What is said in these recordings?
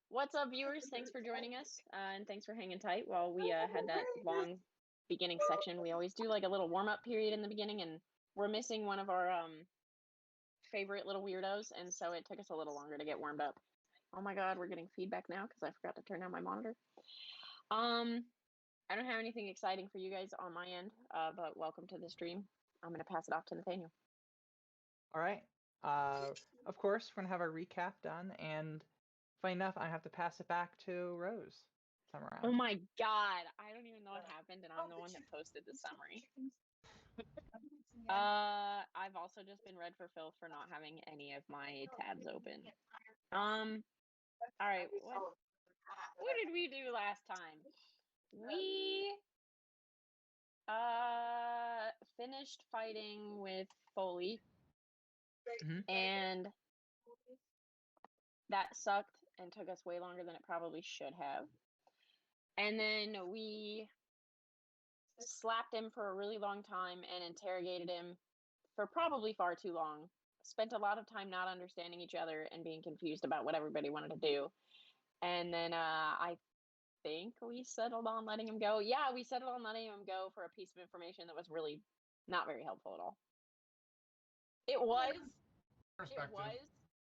What's up, viewers? Thanks for joining us, and thanks for hanging tight while we had that long beginning section. We always do like a little warm-up period in the beginning, and we're missing one of our favorite little weirdos, and so it took us a little longer to get warmed up. Oh my god, we're getting feedback now because I forgot to turn down my monitor. I don't have anything exciting for you guys on my end, but welcome to the stream. I'm going to pass it off to Nathaniel. All right. Of course, we're gonna have our recap done, and funny enough, I have to pass it back to Rose. Time around. Oh my god, I don't even know what happened, and I'm the one that posted the summary. I've also just been read for Phil for not having any of my tabs open. All right, what did we do last time? We finished fighting with Foley, and that sucked and took us way longer than it probably should have. And then we slapped him for a really long time and interrogated him for probably far too long. Spent a lot of time not understanding each other and being confused about what everybody wanted to do. And then I think we settled on letting him go. Yeah, we settled on letting him go for a piece of information that was really not very helpful at all. It was. Perspective. It was.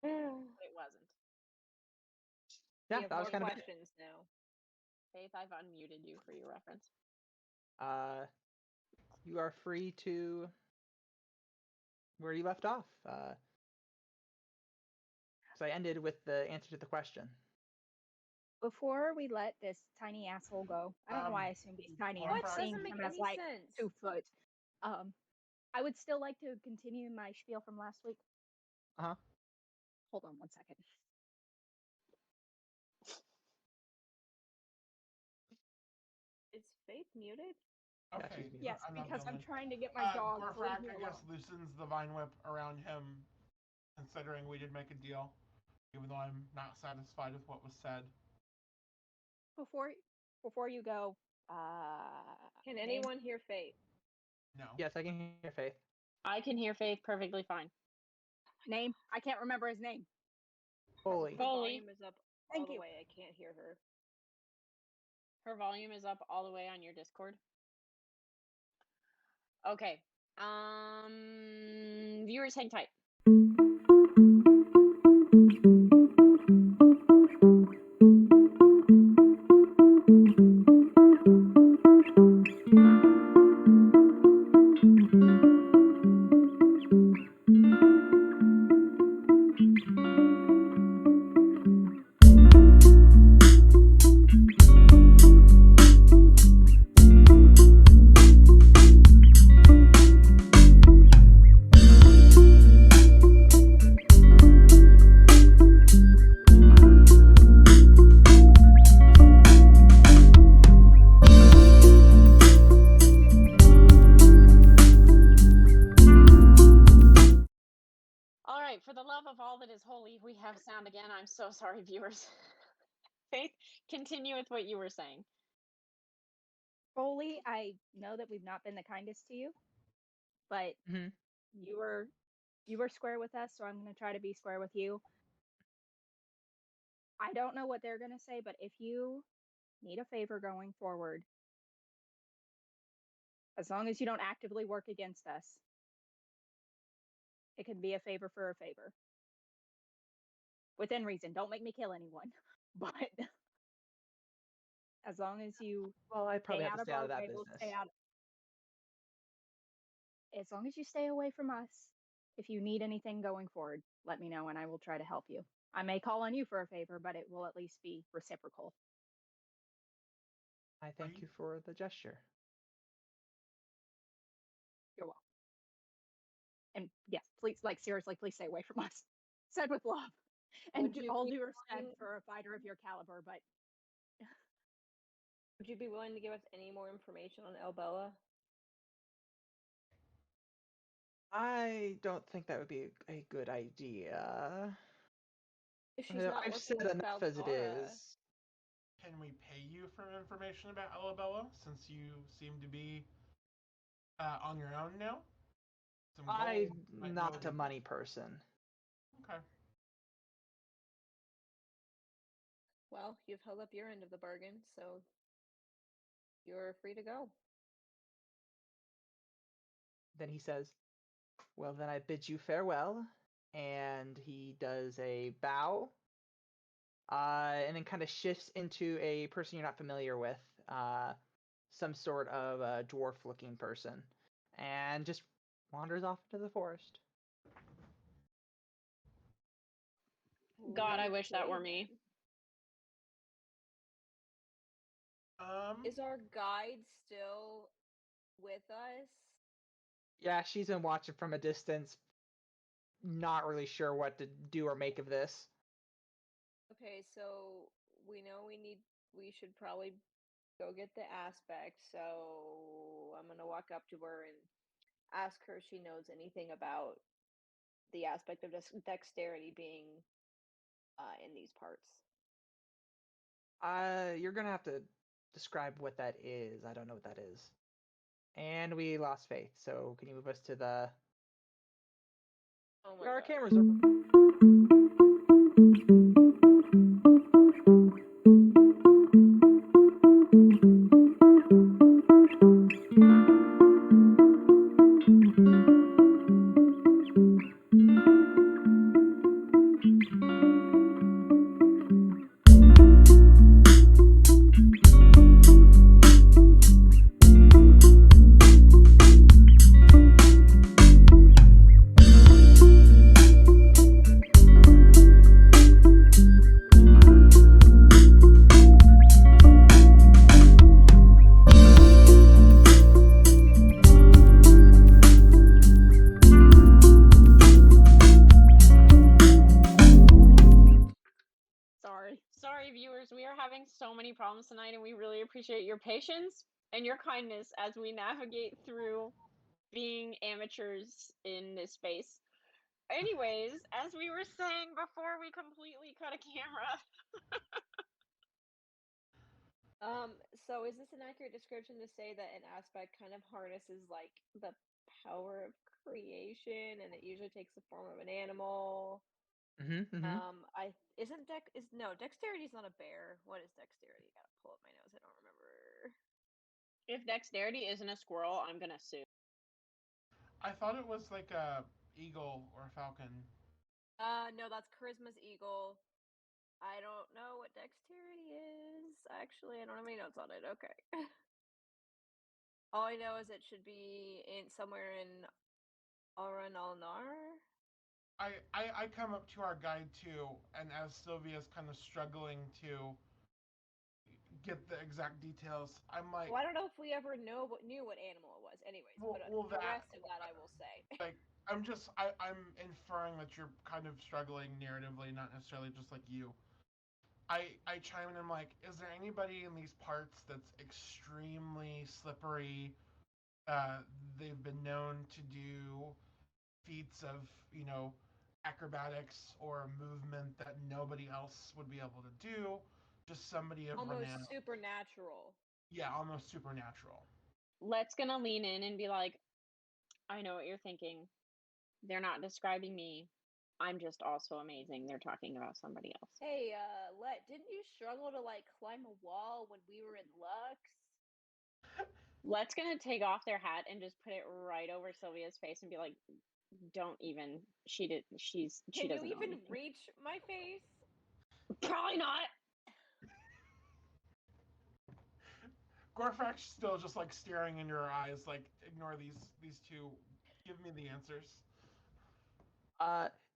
But it wasn't. Yeah, that was kind of questions now. Faith, I've unmuted you for your reference. You are free to where you left off. So I ended with the answer to the question. Before we let this tiny asshole go, I don't know why I assumed he's tiny. What I'm seeing doesn't make him as any like sense? 2 foot. I would still like to continue my spiel from last week. Uh-huh. Hold on 1 second. Is Faith muted? Okay. Yes, because I'm trying to get my dog. Gorfrak, I guess, loosens the vine whip around him, considering we did make a deal, even though I'm not satisfied with what was said. Before you go, Can name? anyone hear Faith? No. Yes, I can hear Faith. I can hear Faith perfectly fine. Name? I can't remember his name. Foley. Her volume is up all Thank the you. way. I can't hear her. Her volume is up all the way on your Discord. Okay. Viewers, hang tight. For the love of all that is holy, we have sound again. I'm so sorry, viewers. Faith, continue with what you were saying. Foley, I know that we've not been the kindest to you, but you were square with us, so I'm going to try to be square with you. I don't know what they're going to say, but if you need a favor going forward, as long as you don't actively work against us, it can be a favor for a favor. Within reason. Don't make me kill anyone. But as long as you I probably have to stay out of that way, business. As long as you stay away from us, if you need anything going forward, let me know and I will try to help you. I may call on you for a favor, but it will at least be reciprocal. I thank you for the gesture. You're welcome. And yes, please, seriously, please stay away from us. Said with love. And all due respect for a fighter of your caliber, but... Would you be willing to give us any more information on Elbella? I don't think that would be a good idea. If she's not I've said enough as it is. Can we pay you for information about Elabella, since you seem to be on your own now? I'm not a money person. Okay. Well, you've held up your end of the bargain, so you're free to go. Then he says, "Well, then I bid you farewell." And he does a bow, and then kind of shifts into a person you're not familiar with, some sort of a dwarf-looking person, and just wanders off into the forest. God, I wish that Okay, were me. Is our guide still with us? Yeah, she's been watching from a distance, not really sure what to do or make of this. Okay, so we know we should probably go get the aspect, so I'm gonna walk up to her and ask her if she knows anything about the aspect of dexterity being in these parts. You're gonna have to describe what that is. I don't know what that is. And we lost Faith, so can you move us to the... Oh my Our God. cameras are... Sorry, viewers. We are having so many problems tonight, and we really appreciate your patience and your kindness as we navigate through being amateurs in this space. Anyways, as we were saying before we completely cut a camera, So is this an accurate description to say that an aspect kind of harnesses like the power of creation and it usually takes the form of an animal? I isn't dex is no dexterity is not a bear. What is dexterity? Gotta pull up my nose. I don't remember. if dexterity isn't a squirrel, I'm gonna sue. I thought it was like a eagle or a falcon. No, that's charisma's eagle. I don't know what dexterity is. Actually, I don't have any notes on it. Okay. All I know is it should be in somewhere in Aran Alnar. I come up to our guide too, and as Sylvia's kind of struggling to get the exact details, I'm like, Well, I don't know if we ever knew what animal it was. Anyways, well, but well the that rest of that I will say. like I'm inferring that you're kind of struggling narratively, not necessarily just like you. I chime in and I'm like, is there anybody in these parts that's extremely slippery? They've been known to do feats of, acrobatics or movement that nobody else would be able to do. Just somebody of Almost renown. supernatural. Yeah, almost supernatural. Let's gonna lean in and be like, I know what you're thinking. They're not describing me. I'm just also amazing. They're talking about somebody else. Hey, didn't you struggle to like climb a wall when we were in Lux? Let's gonna take off their hat and just put it right over Sylvia's face and be like, don't even. She did. She Can you doesn't know even anything. reach my face? Probably not. Gorfax still just like staring in your eyes, like ignore these two. Give me the answers.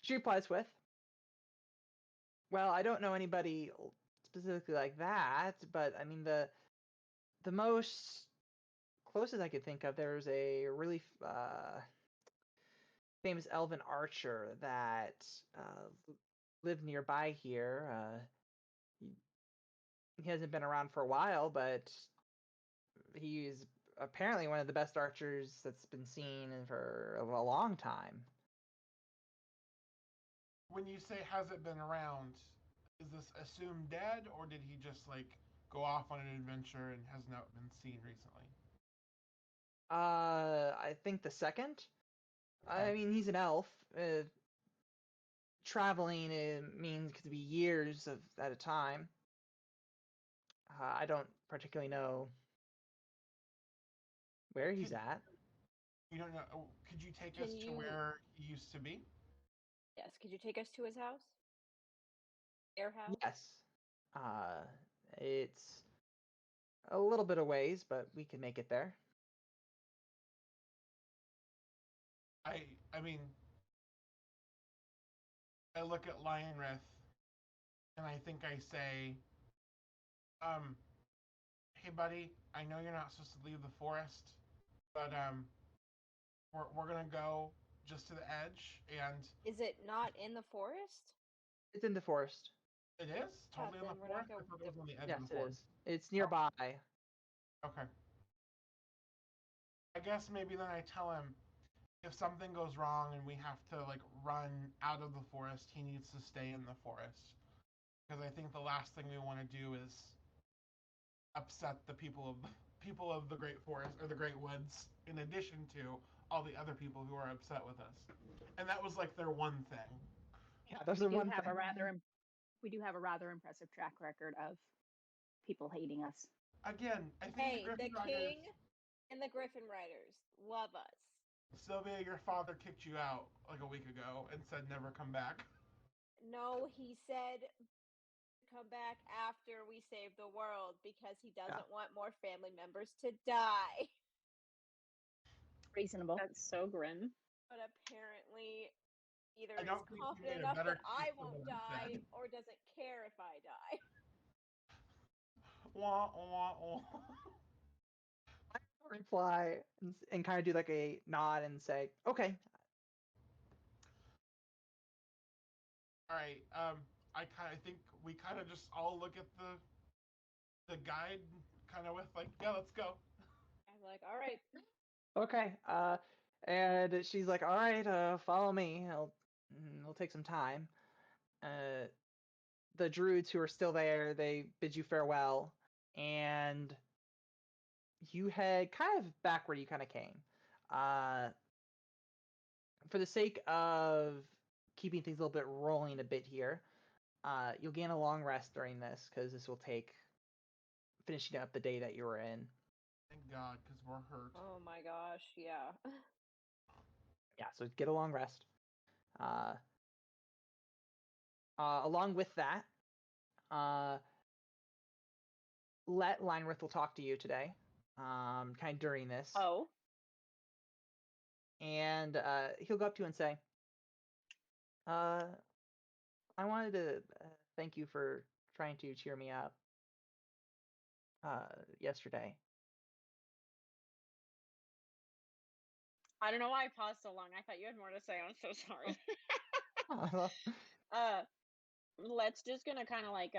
She replies with, "Well, I don't know anybody specifically like that, but I mean the most closest I could think of, there's a really famous elven archer that lived nearby here. He hasn't been around for a while, but he's apparently one of the best archers that's been seen for a long time." When you say hasn't been around, is this assumed dead, or did he just like go off on an adventure and has not been seen recently? I think the second. I Okay. mean, he's an elf. Traveling means could be years at a time. I don't particularly know where he's at. You don't know? Could you take Can us to you- where he used to be? Yes, could you take us to his house? Their house? Yes. It's a little bit of ways, but we can make it there. I mean, I look at Lionrith, and I think I say, hey buddy, I know you're not supposed to leave the forest, but we're gonna go just to the edge, and Is it not in the forest? It's in the forest. it is totally in then the we're not forest. I going thought it was on the edge Yes, of the it forest. is. It's nearby. Okay. I guess maybe then I tell him if something goes wrong and we have to like run out of the forest, he needs to stay in the forest. Because I think the last thing we want to do is upset the people of the Great Forest or the Great Woods, in addition to all the other people who are upset with us. And that was like their one thing. Yeah, there's We the do one have thing. we do have a rather impressive track record of people hating us. Again, I think Hey, the the Griffin Riders, king and the Griffin Riders love us. Sylvia, your father kicked you out like a week ago and said never come back. No, he said come back after we save the world because he doesn't want more family members to die. Reasonable. That's so grim. But apparently, either I is don't think he confident made a enough better that I case than won't what I die said. or doesn't care if I die. Wah, wah, wah. Reply and kind of do like a nod and say, "Okay." All right. I think we kind of just all look at the guide, kind of with like, yeah, let's go. I'm like, all right. Okay. And she's like, "All right, follow me. It'll take some time." The druids who are still there, they bid you farewell, and you head kind of back where you kind of came. For the sake of keeping things a little bit rolling a bit here, you'll gain a long rest during this because this will take finishing up the day that you were in. Thank God, because we're hurt. Oh my gosh, yeah. Yeah, so get a long rest. Along with that, Linerith will talk to you today, kind of during this. Oh. And he'll go up to you and say, I wanted to thank you for trying to cheer me up yesterday. I don't know why I paused so long. I thought you had more to say. I'm so sorry. Let's just gonna kind of like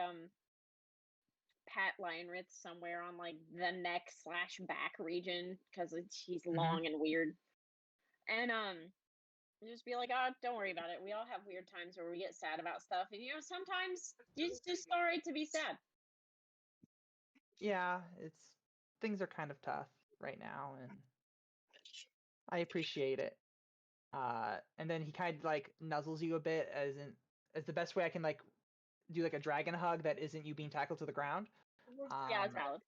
pat Lionrith somewhere on like the neck/back region because he's long and weird, and just be like, oh, don't worry about it. We all have weird times where we get sad about stuff, and sometimes it's just all right to be sad. Yeah, things are kind of tough right now, and I appreciate it. And then he kind of like nuzzles you a bit as the best way I can like do like a dragon hug that isn't you being tackled to the ground. Yeah, it's valid.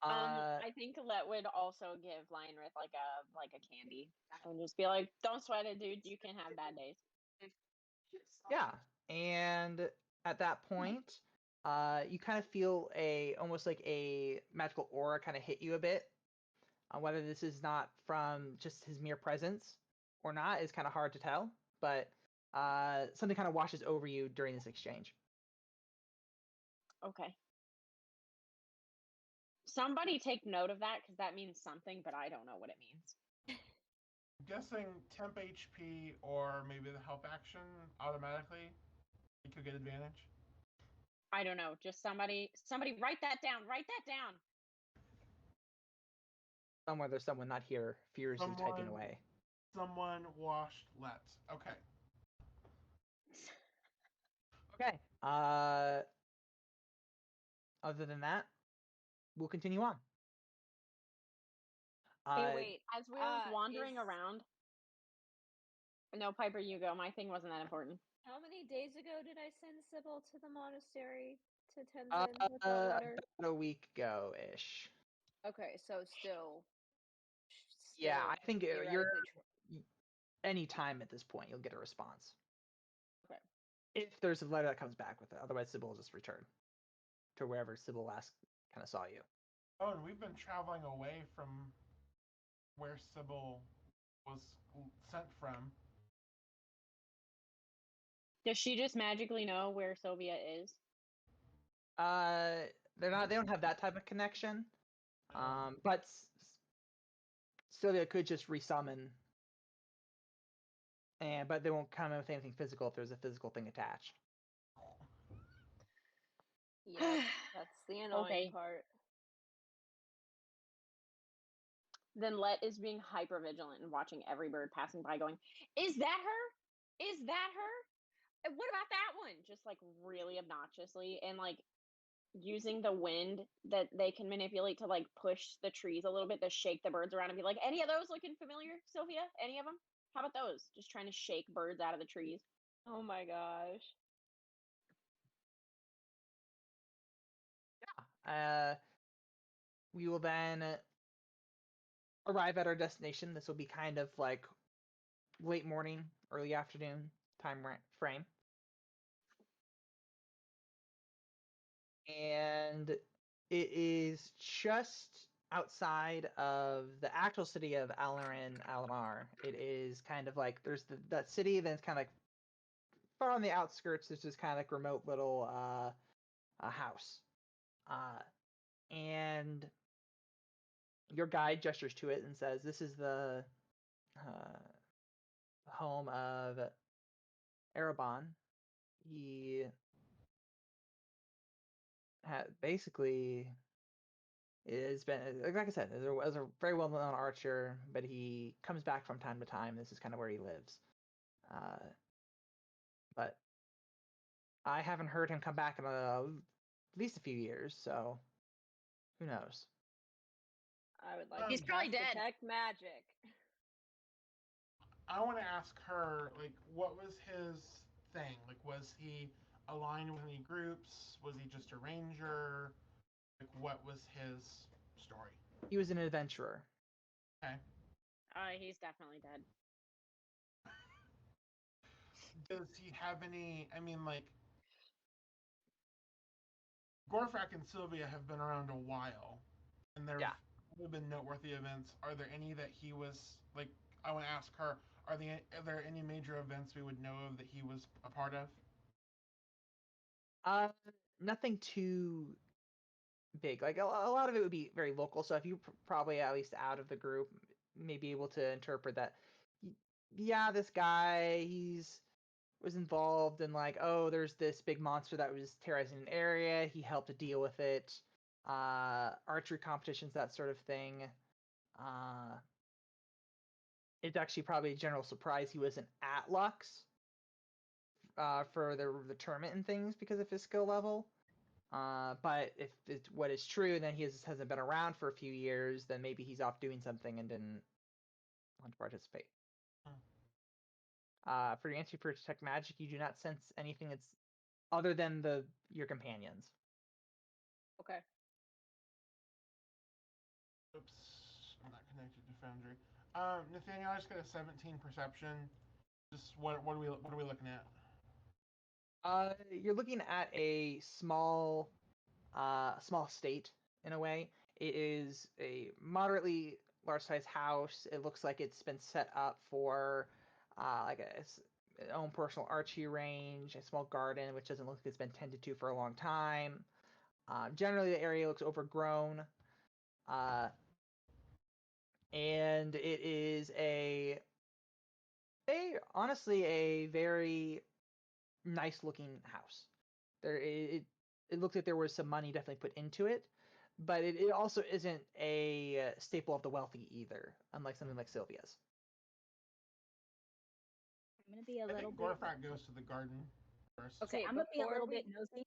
Aw. I think Let would also give Lionrith like a candy and just be like, don't sweat it, dude. You can have bad days. Yeah, and at that point, you kind of feel almost like a magical aura kind of hit you a bit. Whether this is not from just his mere presence or not is kind of hard to tell, but something kind of washes over you during this exchange. Okay. Somebody take note of that because that means something, but I don't know what it means. I'm guessing temp HP or maybe the help action automatically. You could get advantage. I don't know. Just somebody write that down. Write that down. Somewhere there's someone not here. Furiously typing away. Someone washed Let. Okay. Okay. Other than that, we'll continue on. Hey, wait. As we were wandering around. No, Piper, you go. My thing wasn't that important. How many days ago did I send Sybil to the monastery to Tenzin with the letter? About a week ago ish. Okay, so still. Yeah, I think you're theoretically any time at this point you'll get a response. Okay. If there's a letter that comes back with it, otherwise Sybil will just return to wherever Sybil last kind of saw you. Oh, and we've been traveling away from where Sybil was sent from. Does she just magically know where Sylvia is? They don't have that type of connection. But Sylvia could just resummon, but they won't come with anything physical if there's a physical thing attached. Yeah, that's the annoying Okay. part. Then Let is being hyper vigilant and watching every bird passing by, going, "Is that her? Is that her? And what about that one?" Just like really obnoxiously, and like using the wind that they can manipulate to like push the trees a little bit to shake the birds around and be like, "Any of those looking familiar, Sylvia? Any of them? How about those?" Just trying to shake birds out of the trees. Oh my gosh. We will then arrive at our destination. This will be kind of like late morning, early afternoon time frame. And it is just outside of the actual city of Alamar. It is kind of like there's that city, then it's kind of like far on the outskirts. There's this kind of like remote little house, and your guide gestures to it and says, "This is the home of Erebon. He basically has been, like I said, is a very well-known archer, but he comes back from time to time. This is kind of where he lives. But I haven't heard him come back in at least a few years, so who knows?" I would like He's to probably cast dead. Detect magic. I want to ask her, like, what was his thing? Like, was he aligned with any groups? Was he just a ranger? Like, what was his story? He was an adventurer. Okay. He's definitely dead. Does he have any? I mean, like, Gorfak and Sylvia have been around a while, and there have been noteworthy events. Are there any that he was like? I want to ask her. Are there any major events we would know of that he was a part of? Nothing too big. Like a lot of it would be very local. So if you probably at least out of the group may be able to interpret that, yeah, this guy was involved in like, oh, there's this big monster that was terrorizing an area. He helped to deal with it. Archery competitions, that sort of thing. It's actually probably a general surprise he wasn't at Lux for the tournament and things because of his skill level. But if it's what is true, then he hasn't been around for a few years, then maybe he's off doing something and didn't want to participate. For your answer for Detect Magic, you do not sense anything that's other than your companions. Okay. Oops, I'm not connected to Foundry. Nathaniel, I just got a 17 perception. Just what are we looking at? You're looking at a small state in a way. It is a moderately large size house. It looks like it's been set up for like its own personal archery range, a small garden, which doesn't look like it's been tended to for a long time. Generally, the area looks overgrown, and it is honestly a very nice looking house. It looked like there was some money definitely put into it, but it also isn't a staple of the wealthy either, unlike something like Sylvia's. I'm gonna be a I little think bit. Gorfak goes to the garden first. Okay, I'm gonna be a little bit nosy,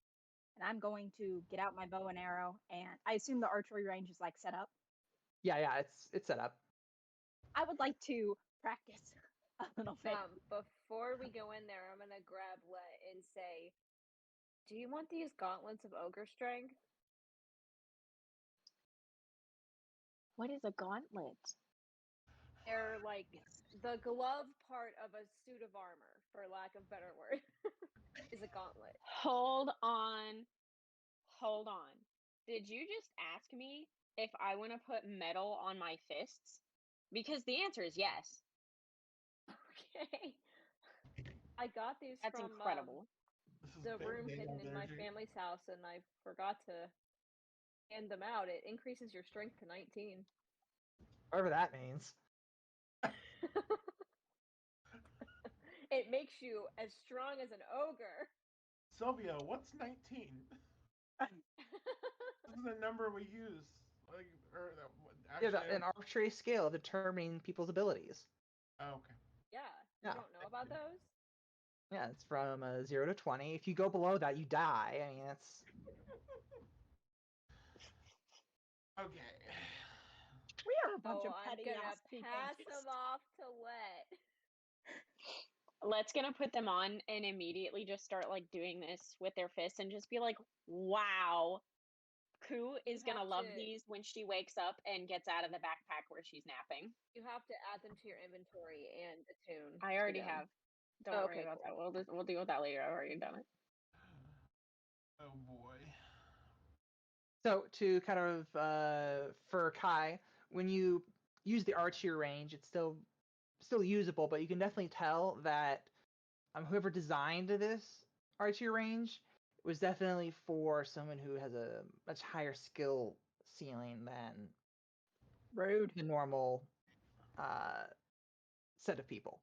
and I'm going to get out my bow and arrow. And I assume the archery range is like set up. Yeah, it's set up. I would like to practice a little bit. Before we go in there, I'm gonna grab Let and say, Do you want these gauntlets of ogre strength? What is a gauntlet? They're like the glove part of a suit of armor, for lack of better word, is a gauntlet. Hold on. Did you just ask me if I want to put metal on my fists? Because the answer is yes. Okay. I got these That's from incredible. This is the big room big hidden in my energy. family's house, and I forgot to hand them out. It increases your strength to 19. Whatever that means. It makes you as strong as an ogre. Sylvia, what's 19? This is a number we use. Like, or Yeah, actually, an arbitrary scale determining people's abilities. oh, okay. Yeah, Yeah. you don't know about those? Yeah, it's from 0 to 20. If you go below that, you die. I mean, that's Okay. We are a bunch Oh, of I'm petty gonna ass people. pass them off to Let. Let's gonna put them on and immediately just start like doing this with their fists and just be like, wow. Koo is You gonna have love to- these when she wakes up and gets out of the backpack where she's napping. You have to add them to your inventory and attune. I to already them. have. Don't Oh, worry okay, about cool. that. We'll deal with that later. I've already done it. Oh boy. so to kind of for Kai, when you use the archery range, it's still usable, but you can definitely tell that whoever designed this archery range was definitely for someone who has a much higher skill ceiling than Rude. the normal set of people.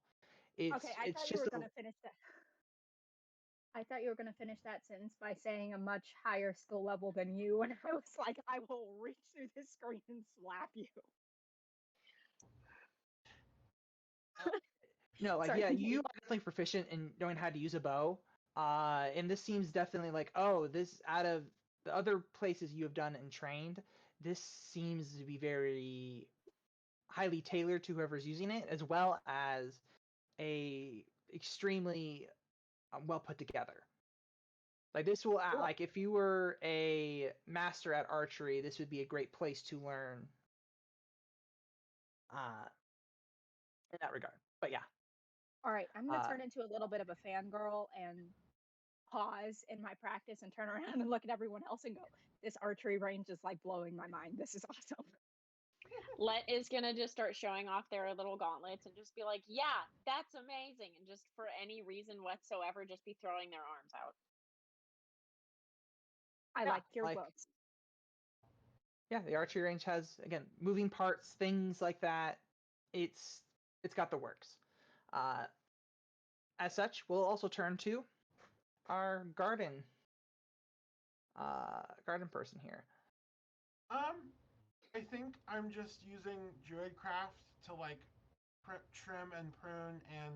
It's Okay, I thought you just were gonna finish that. I thought you were gonna finish that sentence by saying a much higher skill level than you, and I was like, I will reach through this screen and slap you. no, like Sorry, yeah, continue. you are definitely proficient in knowing how to use a bow. And this seems definitely like, oh, this out of the other places you have done and trained, this seems to be very highly tailored to whoever's using it, as well as a extremely well put together. Like this will Cool. like if you were a master at archery, this would be a great place to learn. In that regard, but yeah. All right, I'm gonna Uh, turn into a little bit of a fangirl and pause in my practice and turn around and look at everyone else and go, this archery range is like blowing my mind. This is awesome. Let is gonna just start showing off their little gauntlets and just be like, yeah, that's amazing. And just for any reason whatsoever, just be throwing their arms out. I Yeah, like your like- looks. yeah, the archery range has again moving parts, things like that. It's got the works. As such, we'll also turn to our garden person here. I think I'm just using Druidcraft to like trim and prune and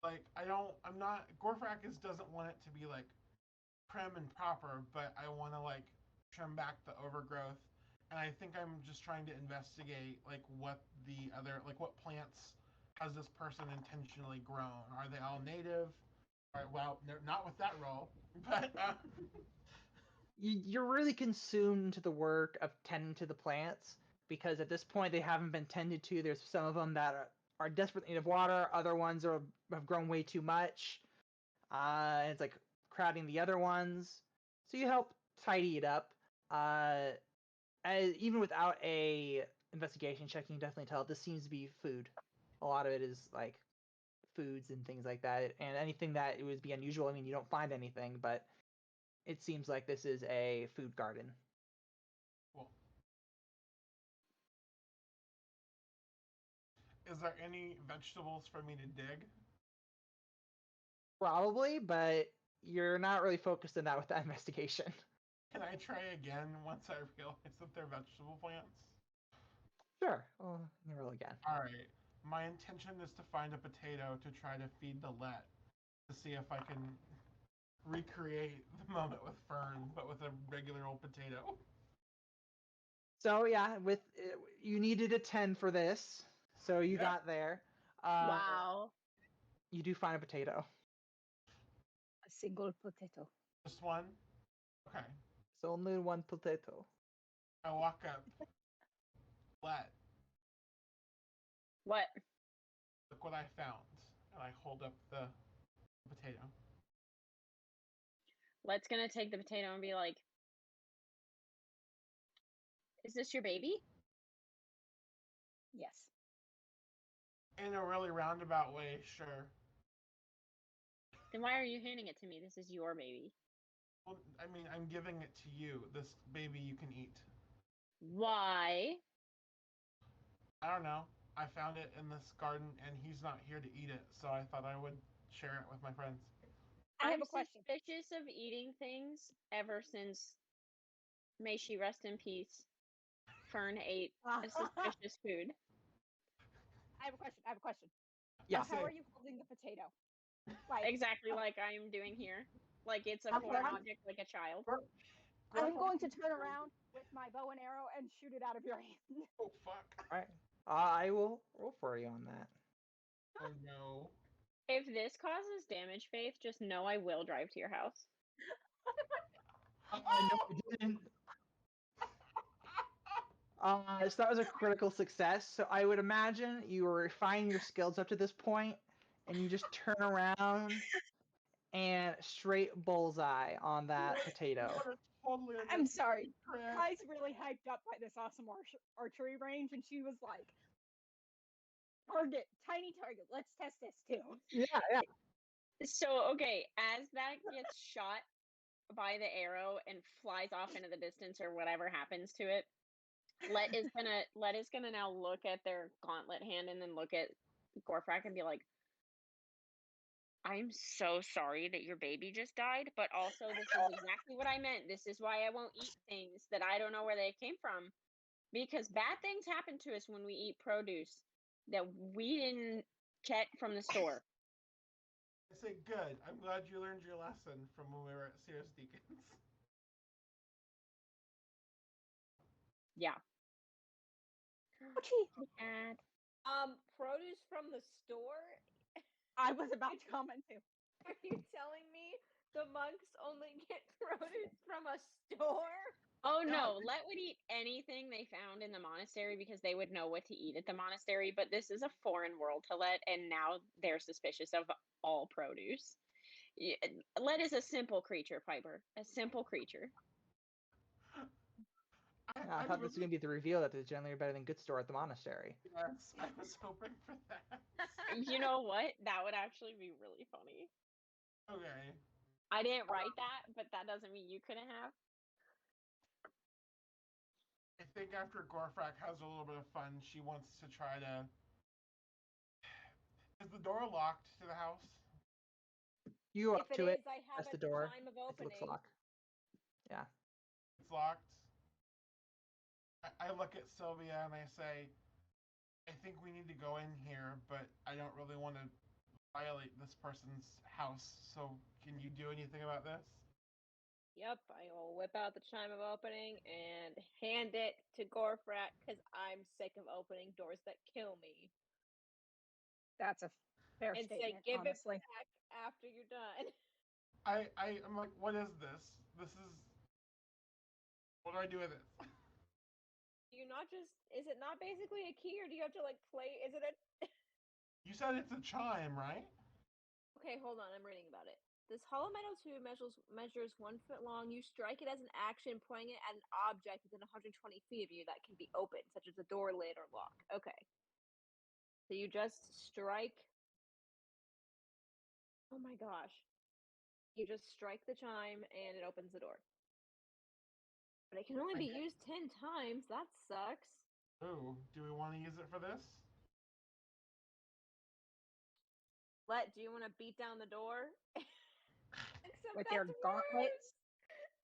like I'm not Gorfrakis doesn't want it to be like prim and proper, but I want to like trim back the overgrowth. And I think I'm just trying to investigate like what the other like what plants has this person intentionally grown? Are they all native? All right, well, not with that roll, but You're really consumed to the work of tending to the plants because at this point they haven't been tended to. There's some of them that are desperately in need of water. Other ones have grown way too much. And it's like crowding the other ones. So you help tidy it up. Even without a investigation check, you can definitely tell this seems to be food. A lot of it is like foods and things like that. And anything that it would be unusual, I mean, you don't find anything, but it seems like this is a food garden. Cool. Is there any vegetables for me to dig? Probably, but you're not really focused on that with that investigation. Can I try again once I realize that they're vegetable plants? Sure. Well, you can roll again. All right. My intention is to find a potato to try to feed the Let to see if I can recreate the moment with Fern, but with a regular old potato. So yeah, with you needed a 10 for this, so you Yeah. got there. Wow. You do find a potato. A single potato. Just one? Okay. It's only one potato. I walk up. Let. What? Look what I found. And I hold up the potato. Let's gonna take the potato and be like, is this your baby? Yes. In a really roundabout way, sure. Then why are you handing it to me? This is your baby. Well, I mean, I'm giving it to you. This baby you can eat. Why? I don't know. I found it in this garden, and he's not here to eat it, so I thought I would share it with my friends. I have I'm a question. suspicious of eating things ever since, may she rest in peace, Fern ate a suspicious food. I have a question. I have a question. Yeah. How are you holding the potato? Like, Exactly like I am doing here. Like it's a Okay. foreign object, like a child. I'm going to turn around with my bow and arrow and shoot it out of your hand. Oh, fuck. All right. I will roll for you on that. Oh, no. If this causes damage, Faith, just know I will drive to your house. No, it didn't. So that was a critical success. So I would imagine you were refining your skills up to this point, and you just turn around and straight bullseye on that potato. Totally I'm sorry. correct. Kai's really hyped up by this awesome archery range, and she was like, tiny target. Let's test this too. Yeah. So, okay, as that gets shot by the arrow and flies off into the distance or whatever happens to it, Let is gonna now look at their gauntlet hand and then look at Gorfrak and be like, I'm so sorry that your baby just died, but also this is exactly what I meant. This is why I won't eat things that I don't know where they came from. Because bad things happen to us when we eat produce that we didn't check from the store. I say, good. I'm glad you learned your lesson from when we were at Sears Deacons. Yeah. Ouchie. And Produce from the store? I was about to comment too. Are you telling me the monks only get produce from a store? oh Yeah. no, Let would eat anything they found in the monastery because they would know what to eat at the monastery, but this is a foreign world to Let, and now they're suspicious of all produce. Let is a simple creature, Piper. A simple creature. I thought this was gonna be the reveal that there's generally better than good store at the monastery. Yes, I was hoping for that. You know what? That would actually be really funny. Okay. I didn't write that, but that doesn't mean you couldn't have. I think after Gorfrak has a little bit of fun, she wants to try to... Is the door locked to the house? You go up If to it it, is, I have press the a door. time of It looks opening. locked. Yeah. It's locked. I look at Sylvia and I say, I think we need to go in here, but I don't really want to violate this person's house, so can you do anything about this? Yep, I will whip out the chime of opening and hand it to Gorfrak because I'm sick of opening doors that kill me. That's a fair And say, statement, give honestly. it back after you're done. I'm like, what is this? This is... What do I do with it? Do you not just, is it not basically a key or do you have to like play, is it a, You said it's a chime, right? okay, hold on, I'm reading about it. This hollow metal tube measures 1 foot long. You strike it as an action, pointing it at an object within 120 feet of you that can be opened, such as a door, lid, or lock. Okay. So you just strike. Oh my gosh. You just strike the chime and it opens the door. But it can only be used 10 times. That sucks. Ooh, do we want to use it for this? Do you want to beat down the door? Except With that's your gauntlets? worse.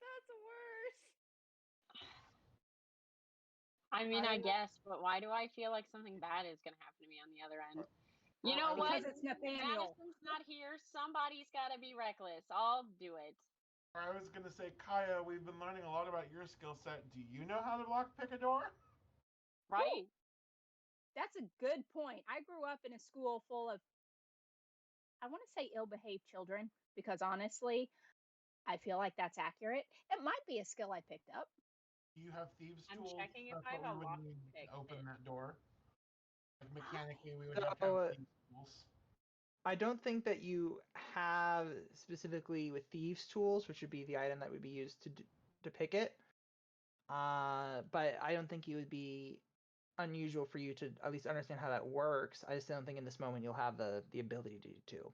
That's worse. I mean, I guess, but why do I feel like something bad is going to happen to me on the other end? You know what? Because it's Nathaniel. Madison's not here. Somebody's got to be reckless. I'll do it. I was gonna say, Kaya, we've been learning a lot about your skill set. Do you know how to lockpick a door? Right? Ooh, that's a good point. I grew up in a school full of, I want to say, ill-behaved children because honestly, I feel like that's accurate. It might be a skill I picked up. You have thieves' I'm tools. checking if That's I have what a we would need lockpick to open bit. that door. Like mechanically, we would have to have So, thieves' tools. I don't think that you have specifically with thieves' tools, which would be the item that would be used to pick it. But I don't think it would be unusual for you to at least understand how that works. I just don't think in this moment you'll have the ability to do too.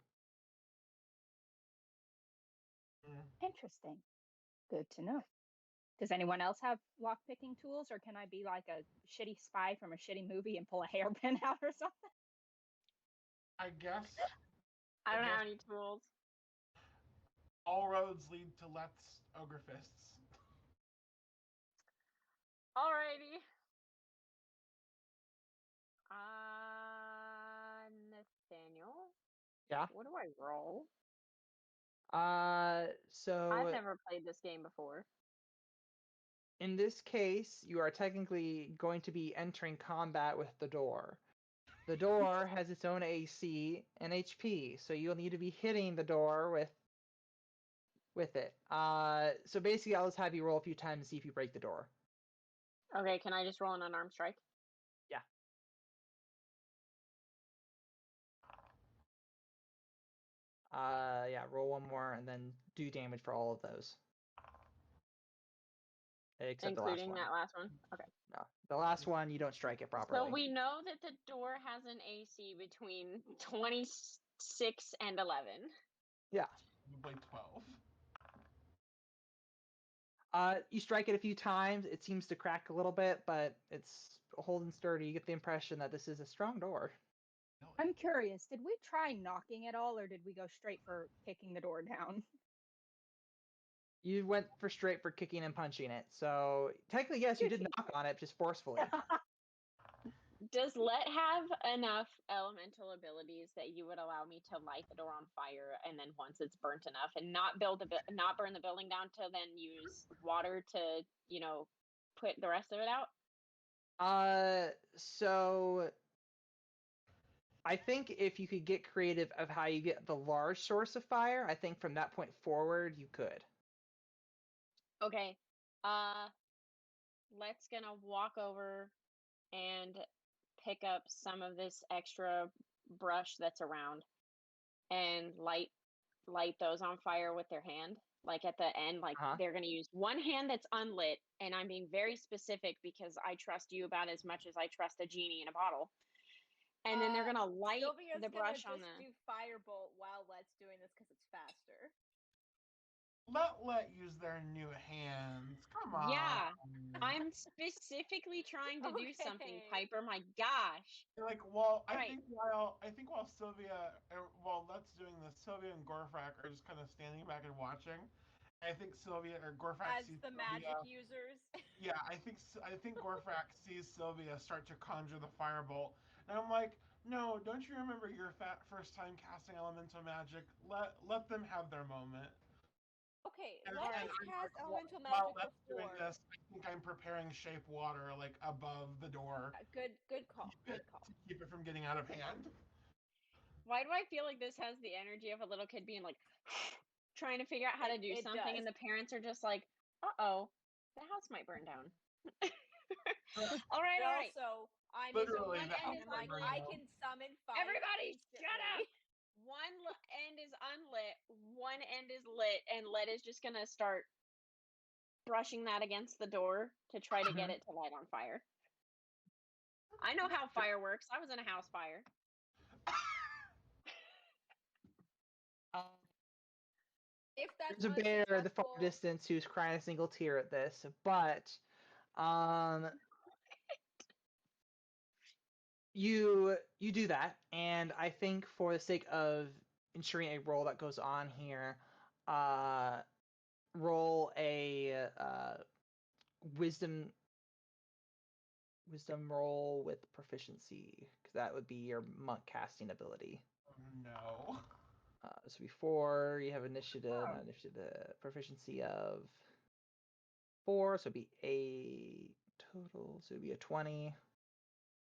Interesting. Good to know. Does anyone else have lock-picking tools, or can I be like a shitty spy from a shitty movie and pull a hairpin out or something? I guess I don't guess- have any tools. all roads lead to Let's Ogre Fists. Alrighty. Nathaniel. Yeah. What do I roll? So I've never played this game before. in this case, you are technically going to be entering combat with the door. The door has its own AC and HP, so you'll need to be hitting the door with it. So basically, I'll just have you roll a few times and see if you break the door. Okay, can I just roll an unarmed strike? Yeah. Yeah, roll one more and then do damage for all of those. Except Including the last one. that last one? Okay. No, the last one you don't strike it properly. So we know that the door has an AC between 26 and 11. Yeah. Probably 12. You strike it a few times. It seems to crack a little bit, but it's holding sturdy. You get the impression that this is a strong door. I'm curious, did we try knocking at all, or did we go straight for kicking the door down? You went for straight for kicking and punching it. So technically, yes, you did knock on it, just forcefully. Does Let have enough elemental abilities that you would allow me to light the door on fire, and then once it's burnt enough, and not not burn the building down to then use water to, put the rest of it out? So I think if you could get creative of how you get the large source of fire, I think from that point forward you could. Okay. Let's gonna walk over and pick up some of this extra brush that's around and light those on fire with their hand. Like at the end, they're gonna use one hand that's unlit, and I'm being very specific because I trust you about as much as I trust a genie in a bottle. And then they're gonna light Sylvia's the brush gonna on just the. do firebolt while Let's doing this because it's faster. Let use their new hands. Come on. Yeah, I'm specifically trying to do something, Okay. Piper. My gosh. Like, well, I Right. think while Sylvia, while Let's doing this, Sylvia and Gorfrak are just kind of standing back and watching. I think Sylvia or Gorfrak As sees the Sylvia. magic users. Yeah, I think Gorfrak sees Sylvia start to conjure the firebolt, and I'm like, no, don't you remember your first time casting elemental magic? Let them have their moment. Okay, And Let's I'm cast like, elemental while magic Let's doing before. this, I think I'm preparing shape water like above the door. Good call. Good call. To keep it from getting out of hand. Why do I feel like this has the energy of a little kid being like trying to figure out how to do It something, does. and the parents are just like, "Uh-oh, the house might burn down." all right. Also, I'm Literally, a the genie, house and like might I burn can summon fire. Everybody, shut up! instantly. One end is unlit, one end is lit, and Let is just gonna start brushing that against the door to try to get it to light on fire. I know how fire works. I was in a house fire. If that's There's a bear at the far unsuccessful, distance who's crying a single tear at this, but you do that, and I think for the sake of ensuring a roll that goes on here, roll a wisdom roll with proficiency, because that would be your monk casting ability. No. So before you have initiative, not initiative, proficiency of 4, so it'd be a total, so it'd be a 20.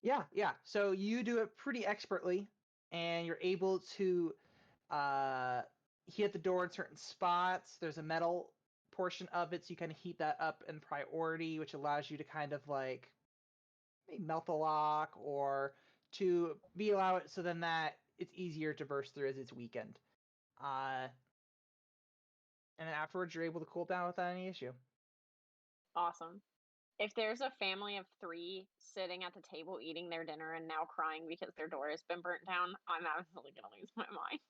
Yeah. So you do it pretty expertly, and you're able to hit the door in certain spots. There's a metal portion of it, so you kind of heat that up in priority, which allows you to kind of like maybe melt the lock or to allow it so then that it's easier to burst through as it's weakened. And then afterwards, you're able to cool down without any issue. Awesome. If there's a family of 3 sitting at the table eating their dinner and now crying because their door has been burnt down, I'm absolutely going to lose my mind.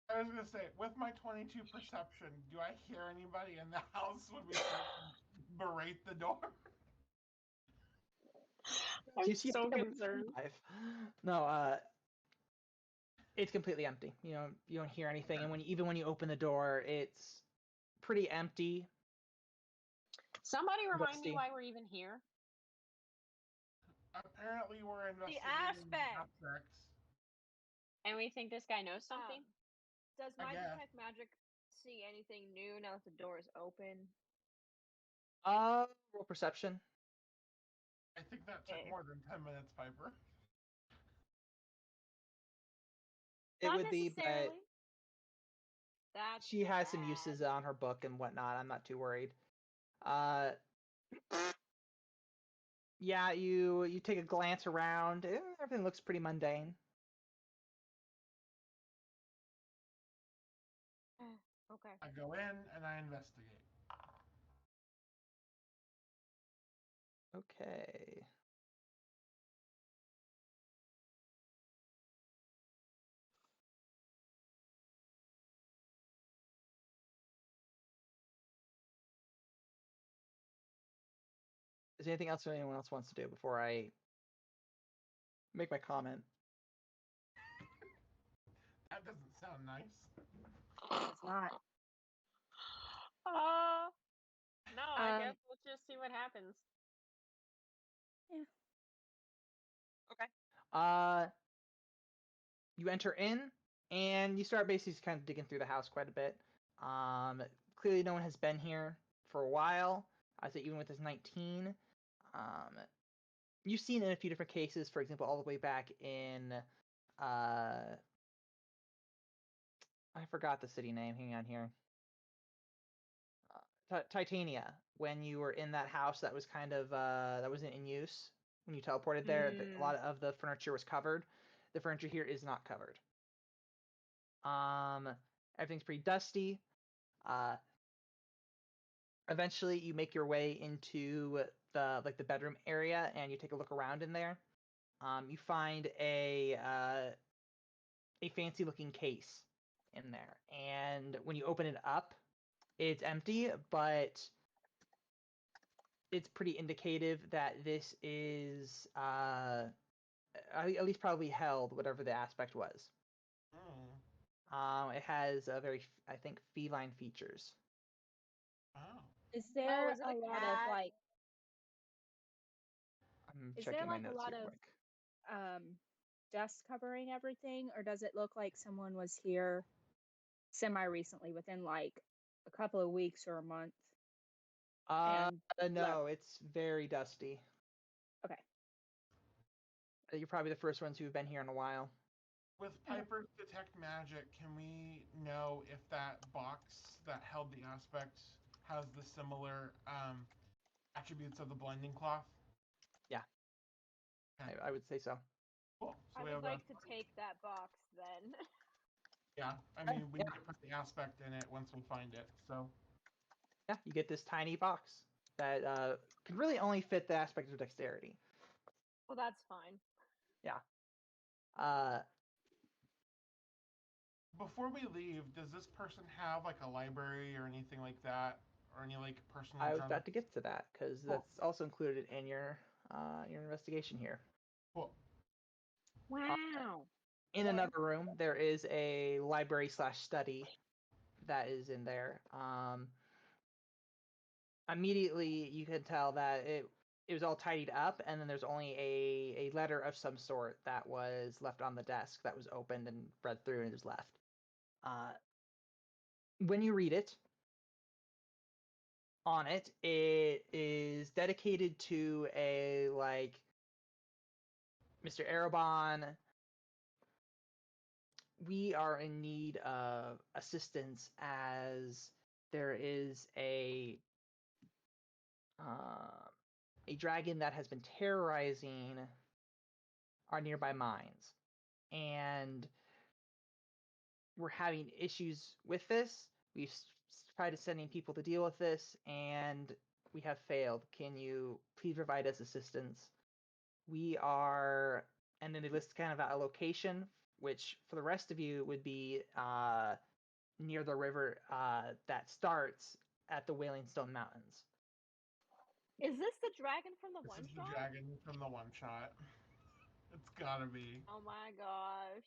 I was going to say, with my 22 perception, do I hear anybody in the house when we start to berate the door? I'm You see so a family of concerned. 5. No, it's completely empty. You don't hear anything, and even when you open the door, it's pretty empty. Somebody remind me Dusty. why we're even here. Apparently, we're investigating aspect. aspects. And we think this guy knows something. Does I my guess. detect magic see anything new now that the door is open? Roll perception. I think that took Okay. more than 10 minutes, Piper. It Not would be, but necessarily. That's she has some bad. uses on her book and whatnot. I'm not too worried. Yeah, you take a glance around. Everything looks pretty mundane. Okay. I go in and I investigate. Okay. Is there anything else anyone else wants to do before I make my comment? That doesn't sound nice. It's not. No, I Um, guess let's just see what happens. Okay. You enter in and you start basically kind of digging through the house quite a bit. Clearly no one has been here for a while. I'd say even with this 19. You've seen it in a few different cases, for example, all the way back in I forgot the city name. Hang on here. Titania. When you were in that house that was kind of that wasn't in use when you teleported there, a lot of the furniture was covered. The furniture here is not covered. Everything's pretty dusty. Eventually, you make your way into the bedroom area, and you take a look around in there. You find a fancy looking case in there, and when you open it up, it's empty, but it's pretty indicative that this is at least probably held whatever the aspect was. It has a very, I think, feline features. Oh. Is there is it a a lot cat? of like? I'm Is checking there my like a notes lot real of quick. dust covering everything, or does it look like someone was here semi-recently, within like a couple of weeks or a month? No, it's very dusty. Okay. You're probably the first ones who've been here in a while. With Piper's detect magic, can we know if that box that held the aspect has the similar attributes of the blending cloth? Yeah. Okay. I would say so. Cool. So I we would have like to take that box then. Yeah, I mean, we need to put the aspect in it once we find it, so. Yeah, you get this tiny box that could really only fit the aspect of dexterity. Well, that's fine. Yeah. Before we leave, does this person have like a library or anything like that, or any like personal? I was about to get to that because Cool. that's also included in your investigation here. Cool. Wow. In another room, there is a library/study that is in there. Immediately, you can tell that it was all tidied up, and then there's only a letter of some sort that was left on the desk that was opened and read through and is left. When you read it, on it is dedicated to a like Mr. Arabon. we are in need of assistance as there is a dragon that has been terrorizing our nearby mines, and we're having issues with this. We've tried sending people to deal with this, and we have failed. Can you please provide us assistance? We are, and then they list kind of a location, which for the rest of you would be near the river that starts at the Wailing Stone Mountains. Is this the dragon from the This one is shot? the dragon from the one shot. It's gotta be. Oh my gosh.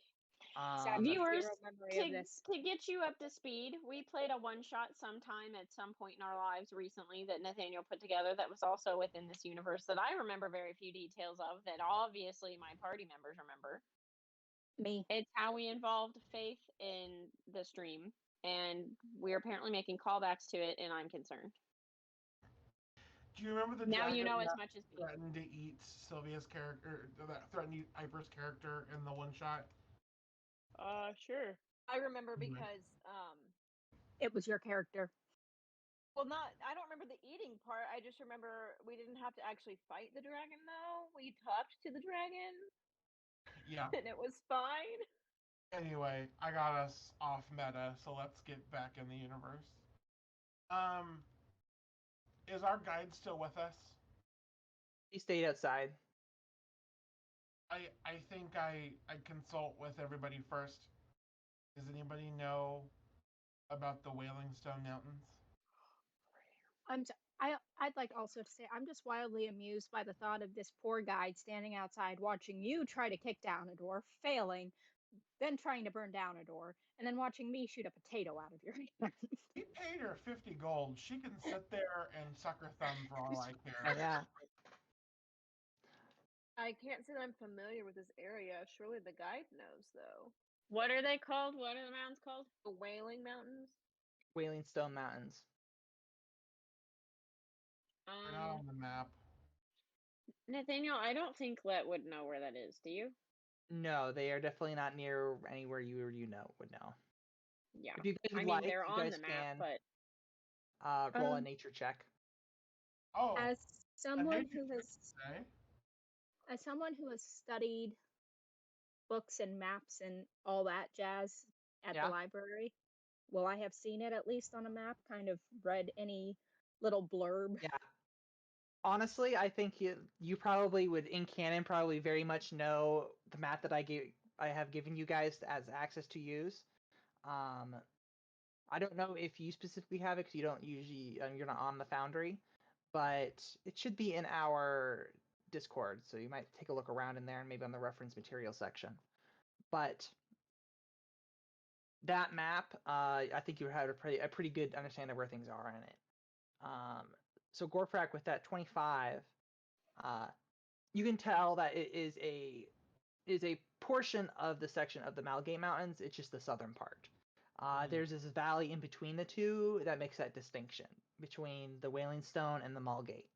Viewers, Zero memory of this. to get you up to speed, we played a one-shot sometime at some point in our lives recently that Nathaniel put together that was also within this universe that I remember very few details of, that obviously my party members remember. Me. It's how we involved Faith in the stream, and we're apparently making callbacks to it, and I'm concerned. Do you remember the Now dragon you know as that much as me. threatened to eat Sylvia's character, that threatened to eat Piper's character in the one shot? Sure. I remember Anyway. because It was your character. well, not I don't remember the eating part. I just remember we didn't have to actually fight the dragon though. We talked to the dragon Yeah. and it was fine. Anyway, I got us off meta, so let's get back in the universe. Is our guide still with us? He stayed outside. I think I consult with everybody first. Does anybody know about the Wailing Stone Mountains? I'd like also to say I'm just wildly amused by the thought of this poor guide standing outside watching you try to kick down a door, failing, then trying to burn down a door, and then watching me shoot a potato out of your hand. We paid her 50 gold. She can sit there and suck her thumb for all I care. Oh, yeah. I can't say that I'm familiar with this area. Surely the guide knows though. What are they called? What are the mountains called? The Wailing Mountains. Wailing Stone Mountains. They're not on the map. Nathaniel, I don't think Let would know where that is. Do you? No, they are definitely not near anywhere you would know. Yeah. If you guys would I mean, like, they're you on guys the map, can but roll a nature check. Oh, As someone nature who check has today? as someone who has studied books and maps and all that jazz at Yeah. the library, will I have seen it at least on a map? Kind of read any little blurb? Yeah. Honestly, I think you probably would in canon probably very much know the map that I have given you guys as access to use. I don't know if you specifically have it because you don't usually you're not on the Foundry, but it should be in our Discord, so you might take a look around in there and maybe on the reference material section. But that map, I think you had a pretty good understanding of where things are in it. So Gorfrak with that 25, you can tell that it is a portion of the section of the Malgate Mountains. It's just the southern part. There's this valley in between the two that makes that distinction between the Wailing Stone and the Malgate.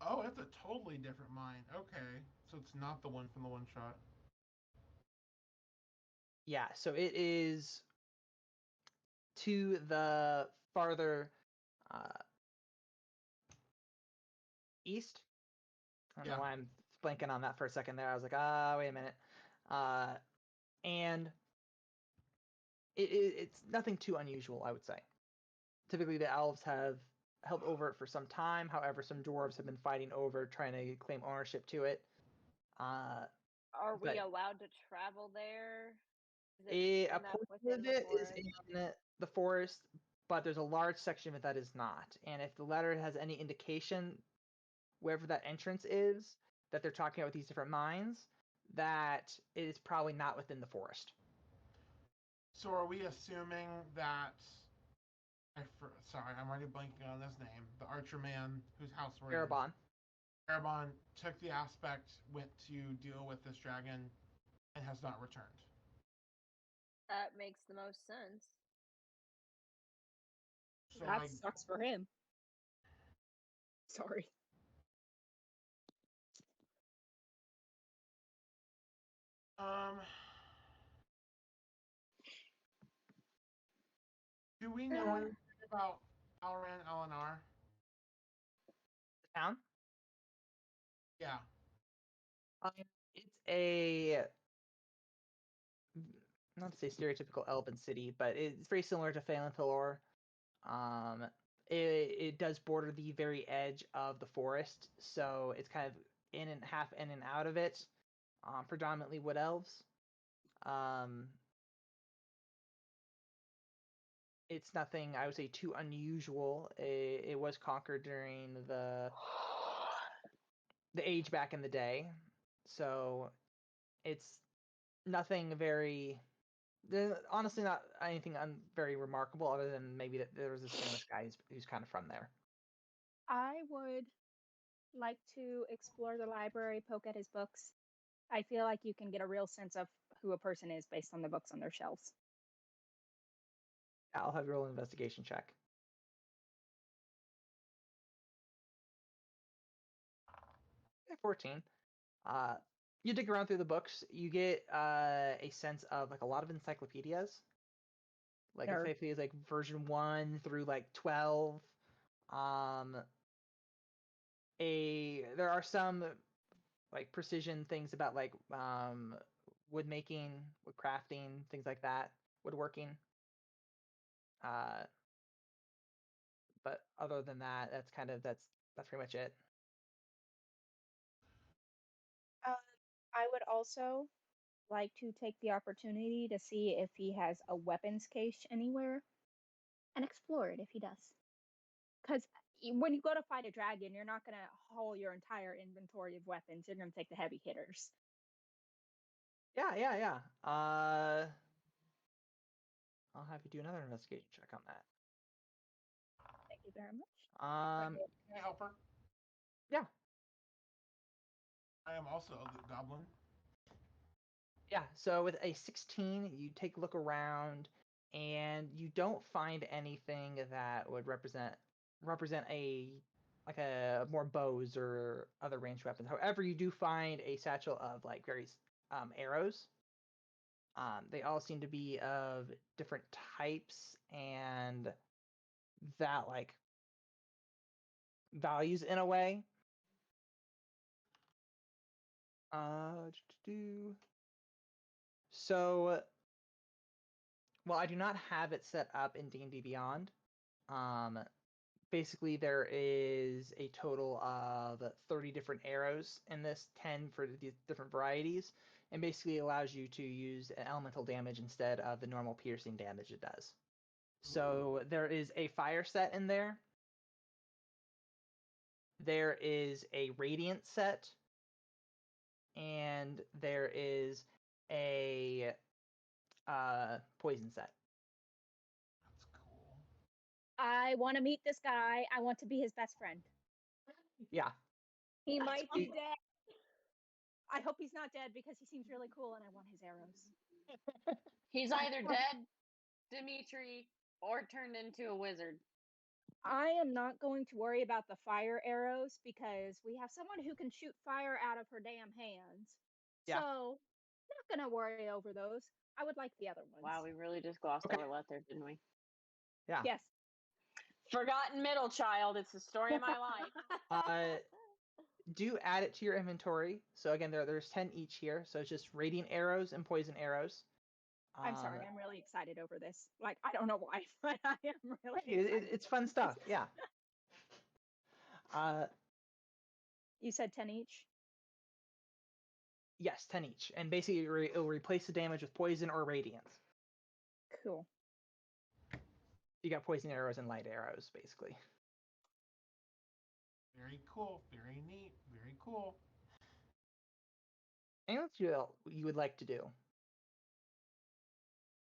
Oh, it's a totally different mine. Okay, so it's not the one from the one shot. Yeah, so it is to the farther east. I don't know why I'm blanking on that for a second there. I was like, wait a minute. And it's nothing too unusual, I would say. Typically, the elves have held over it for some time. However, some dwarves have been fighting over trying to claim ownership to it. Are we but allowed to travel there? a portion of it is in the forest, but there's a large section of it that is not. And if the letter has any indication, wherever that entrance is, that they're talking about these different mines, that it is probably not within the forest. So are we assuming that... Sorry, I'm already blanking on his name. The archer man whose house we're in. Erebon. Erebon took the aspect, went to deal with this dragon, and has not returned. That makes the most sense. So That sucks for him. Sorry. we know anything about Alran Eleanor? The town? Yeah. It's a not to say stereotypical Elven city, but it's very similar to Phelan Thalor. It does border the very edge of the forest, so it's kind of half in and out of it. Predominantly wood elves. It's nothing I would say too unusual. It was conquered during the age back in the day, so it's nothing very. Honestly, not anything very remarkable, other than maybe that there was this famous guy who's kind of from there. I would like to explore the library, poke at his books. I feel like you can get a real sense of who a person is based on the books on their shelves. I'll have you roll an investigation check. 14. You dig around through the books, you get a sense of like a lot of encyclopedias. Like encyclopedias like version 1 through like 12. There are some like precision things about like wood making, wood crafting, things like that, woodworking. But other than that, that's pretty much it. I would also like to take the opportunity to see if he has a weapons cache anywhere and explore it if he does. Because when you go to fight a dragon, you're not going to haul your entire inventory of weapons. You're going to take the heavy hitters. Yeah. I'll have you do another investigation check on that. Thank you very much. Can I help her? Yeah. I am also a goblin. Yeah, so with a 16, you take a look around, and you don't find anything that would represent a more bows or other ranged weapons. However, you do find a satchel of like various arrows. They all seem to be of different types and that like values in a way. So, well, I do not have it set up in D&D Beyond. Basically, there is a total of 30 different arrows in this, 10 for these different varieties, and basically allows you to use elemental damage instead of the normal piercing damage it does. So there is a fire set in there. There is a radiant set. And there is a poison set. That's cool. I want to meet this guy. I want to be his best friend. Yeah. He might be dead. I hope he's not dead because he seems really cool and I want his arrows. He's either dead, Dimitri, or turned into a wizard. I am not going to worry about the fire arrows because we have someone who can shoot fire out of her damn hands. Yeah. So, not going to worry over those. I would like the other ones. Wow, we really just glossed over Lether, didn't we? Yeah. Yes. Forgotten middle child. It's the story of my life. Do add it to your inventory. So again, there's 10 each here. So it's just radiant arrows and poison arrows. I'm sorry, I'm really excited over this. Like, I don't know why, but I am really excited. It's fun stuff, yeah. You said 10 each? Yes, 10 each. And basically, it'll replace the damage with poison or radiant. Cool. You got poison arrows and light arrows, basically. Very cool. Very neat. Very cool. Anything else you would like to do?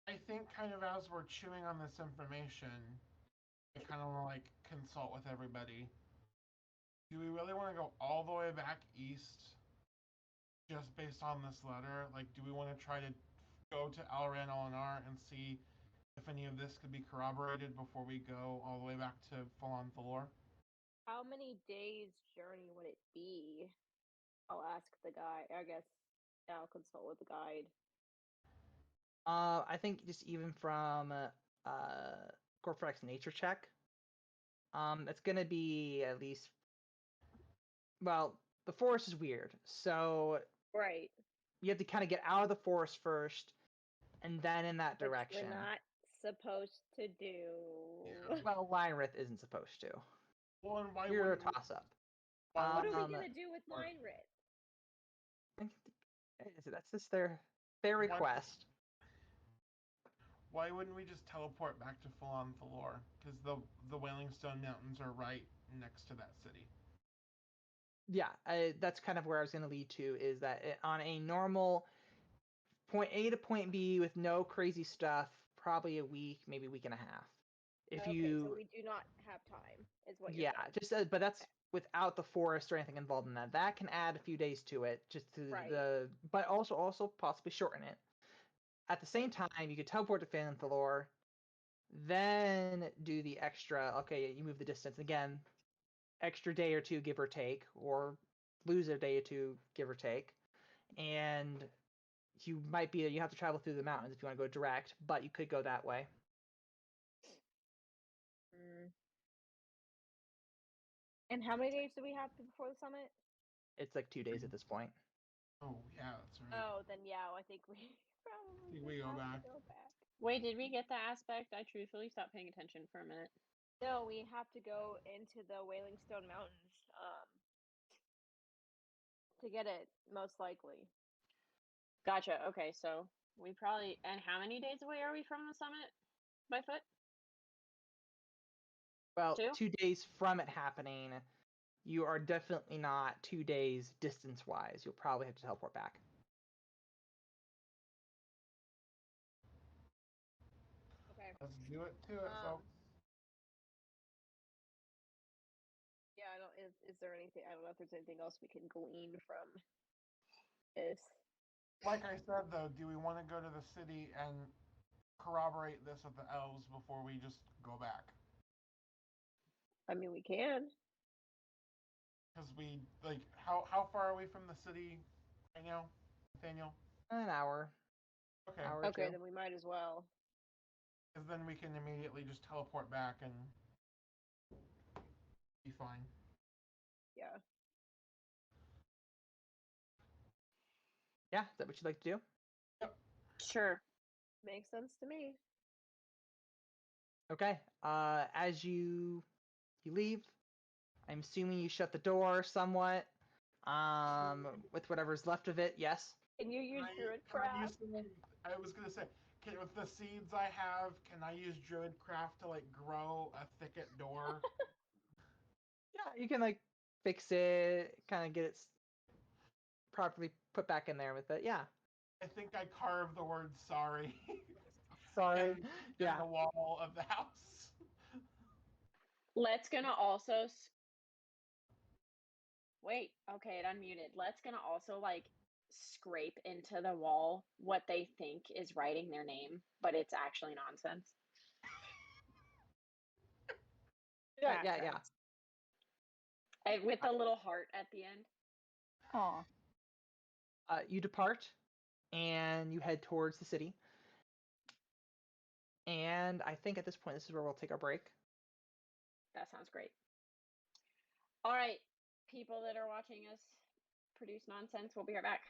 I think kind of as we're chewing on this information, I kind of want to like consult with everybody. Do we really want to go all the way back east just based on this letter? Like, do we want to try to go to Alran Eleanor and see if any of this could be corroborated before we go all the way back to full-on Thalor? How many days journey would it be? I'll ask the guy. I guess I'll consult with the guide. I think just even from Corflex nature check. It's gonna be at least. Well, the forest is weird, so Right. you have to kind of get out of the forest first, and then in that Which direction. we're not supposed to do. Well, Lionrith isn't supposed to. Well, and why You're a wouldn't we- toss-up. why What are wouldn't we gonna do with Linerit? That's just their request. Why wouldn't we just teleport back to full-on Thalor? Because the Wailing Stone Mountains are right next to that city. Yeah, that's kind of where I was going to lead to, is that on a normal point A to point B with no crazy stuff, probably a week, maybe a week and a half. If Okay, you, so we do not have time, is what you're yeah, saying. just but that's without the forest or anything involved in that. That can add a few days to it, just to Right. but also possibly shorten it. At the same time, you could teleport to Phantom Thalor, then do the extra. Okay, you move the distance again. Extra day or two, give or take, or lose a day or two, give or take, and you have to travel through the mountains if you want to go direct, but you could go that way. And how many days do we have before the summit? It's like 2 days at this point. Oh yeah, that's right. Oh, then yeah, I think we probably Think we go have to back. go back. Wait, did we get the aspect? I truthfully stopped paying attention for a minute. No, we have to go into the Wailing Stone Mountains to get it, most likely. Gotcha. Okay, so we probably. And how many days away are we from the summit by foot? Well, 2? 2 days from it happening, you are definitely not 2 days distance-wise. You'll probably have to teleport back. Okay. Let's do it to it, folks. Yeah, I don't. Is there anything? I don't know if there's anything else we can glean from this. Like I said, though, do we want to go to the city and corroborate this with the elves before we just go back? I mean, we can. Because we how far are we from the city right now, Nathaniel? An hour. Okay. Hour or Okay, two. then we might as well. Because then we can immediately just teleport back and be fine. Yeah. Yeah, is that what you'd like to do? Sure. Makes sense to me. Okay. As you leave, I'm assuming you shut the door somewhat. With whatever's left of it, yes. Can you use Druid Can I use Craft? I was gonna say, with the seeds I have, can I use Druidcraft to like grow a thicket door? Yeah, you can like fix it, kind of get it properly put back in there with it. Yeah. I think I carved the word sorry Sorry. in Yeah. the wall of the house. Let's gonna also. Wait. Okay, it unmuted. Let's gonna also like scrape into the wall what they think is writing their name, but it's actually nonsense. Yeah, That yeah, yeah. sense. With a little heart at the end. Aw. You depart, and you head towards the city. And I think at this point, this is where we'll take our break. That sounds great. All right, people that are watching us produce nonsense, we'll be right back.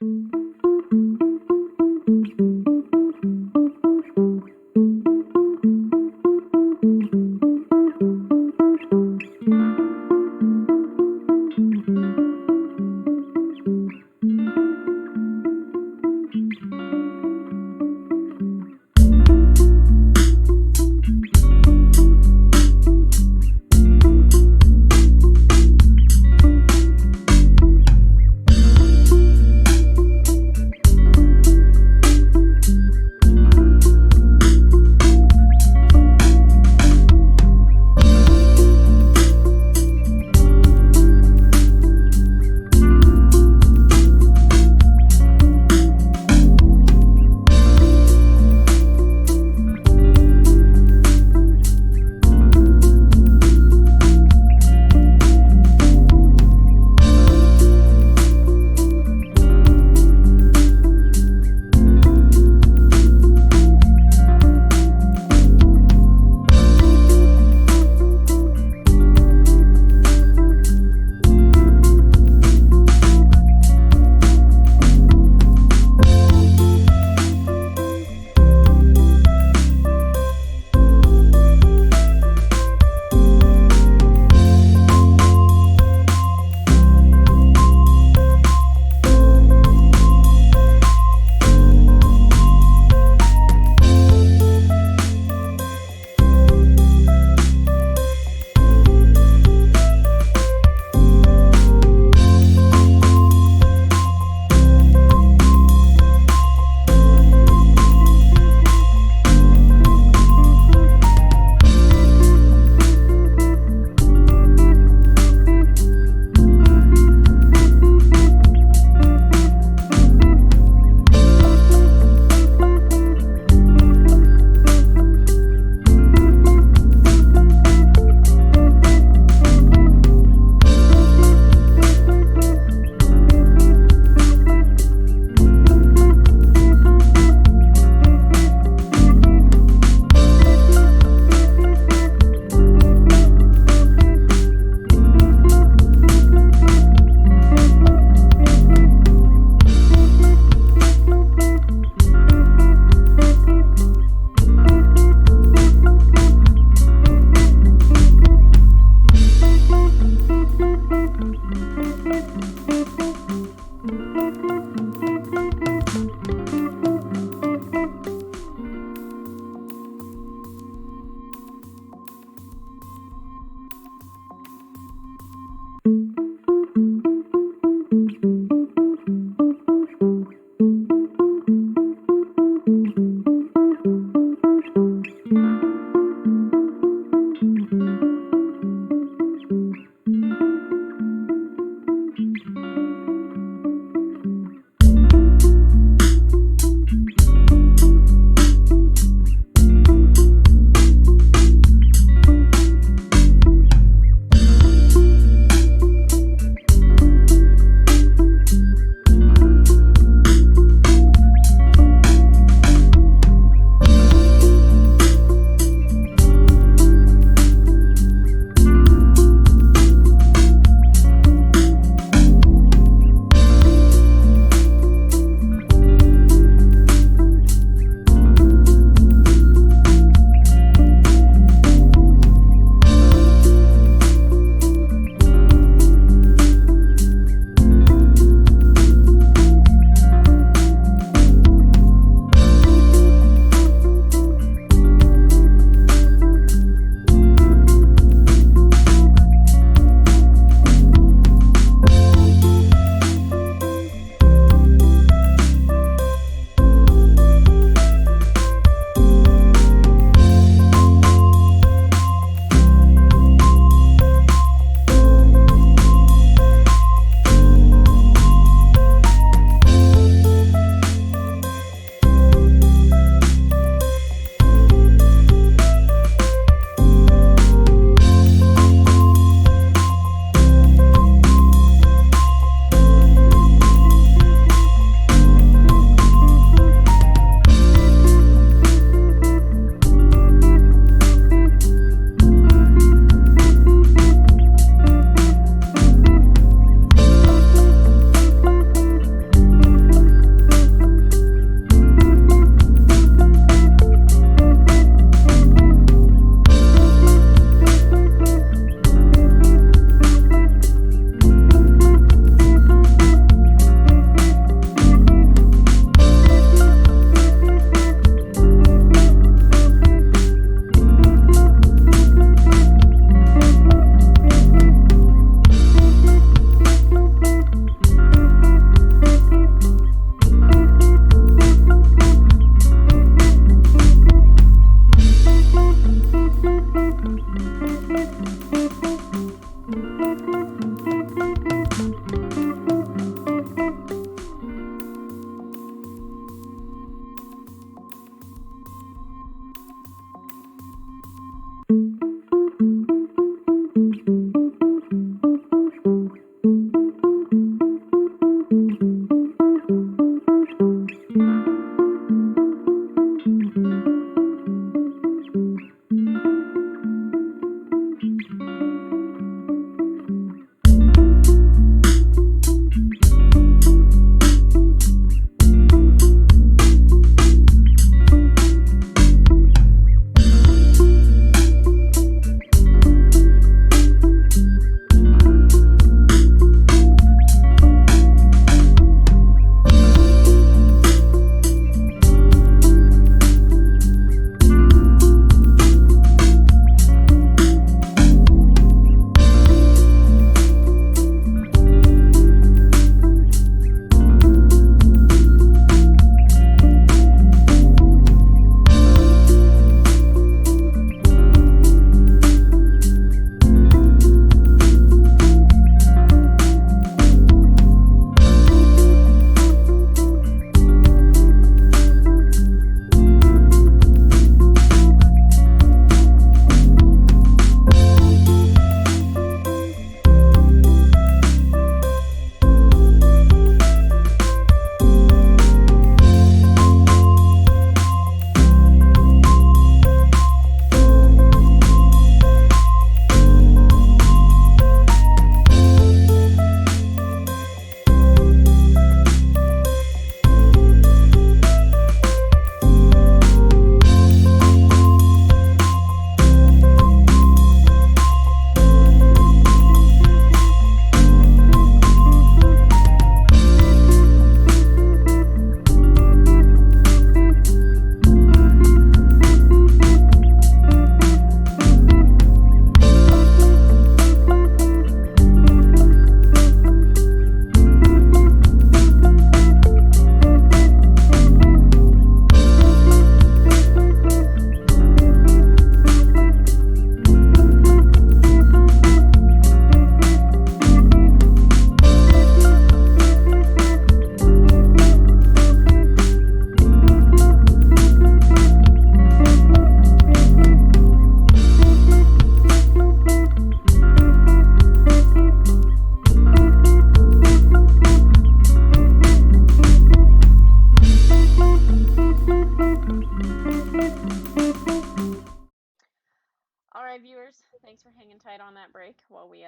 right, viewers. Thanks for hanging tight on that break while we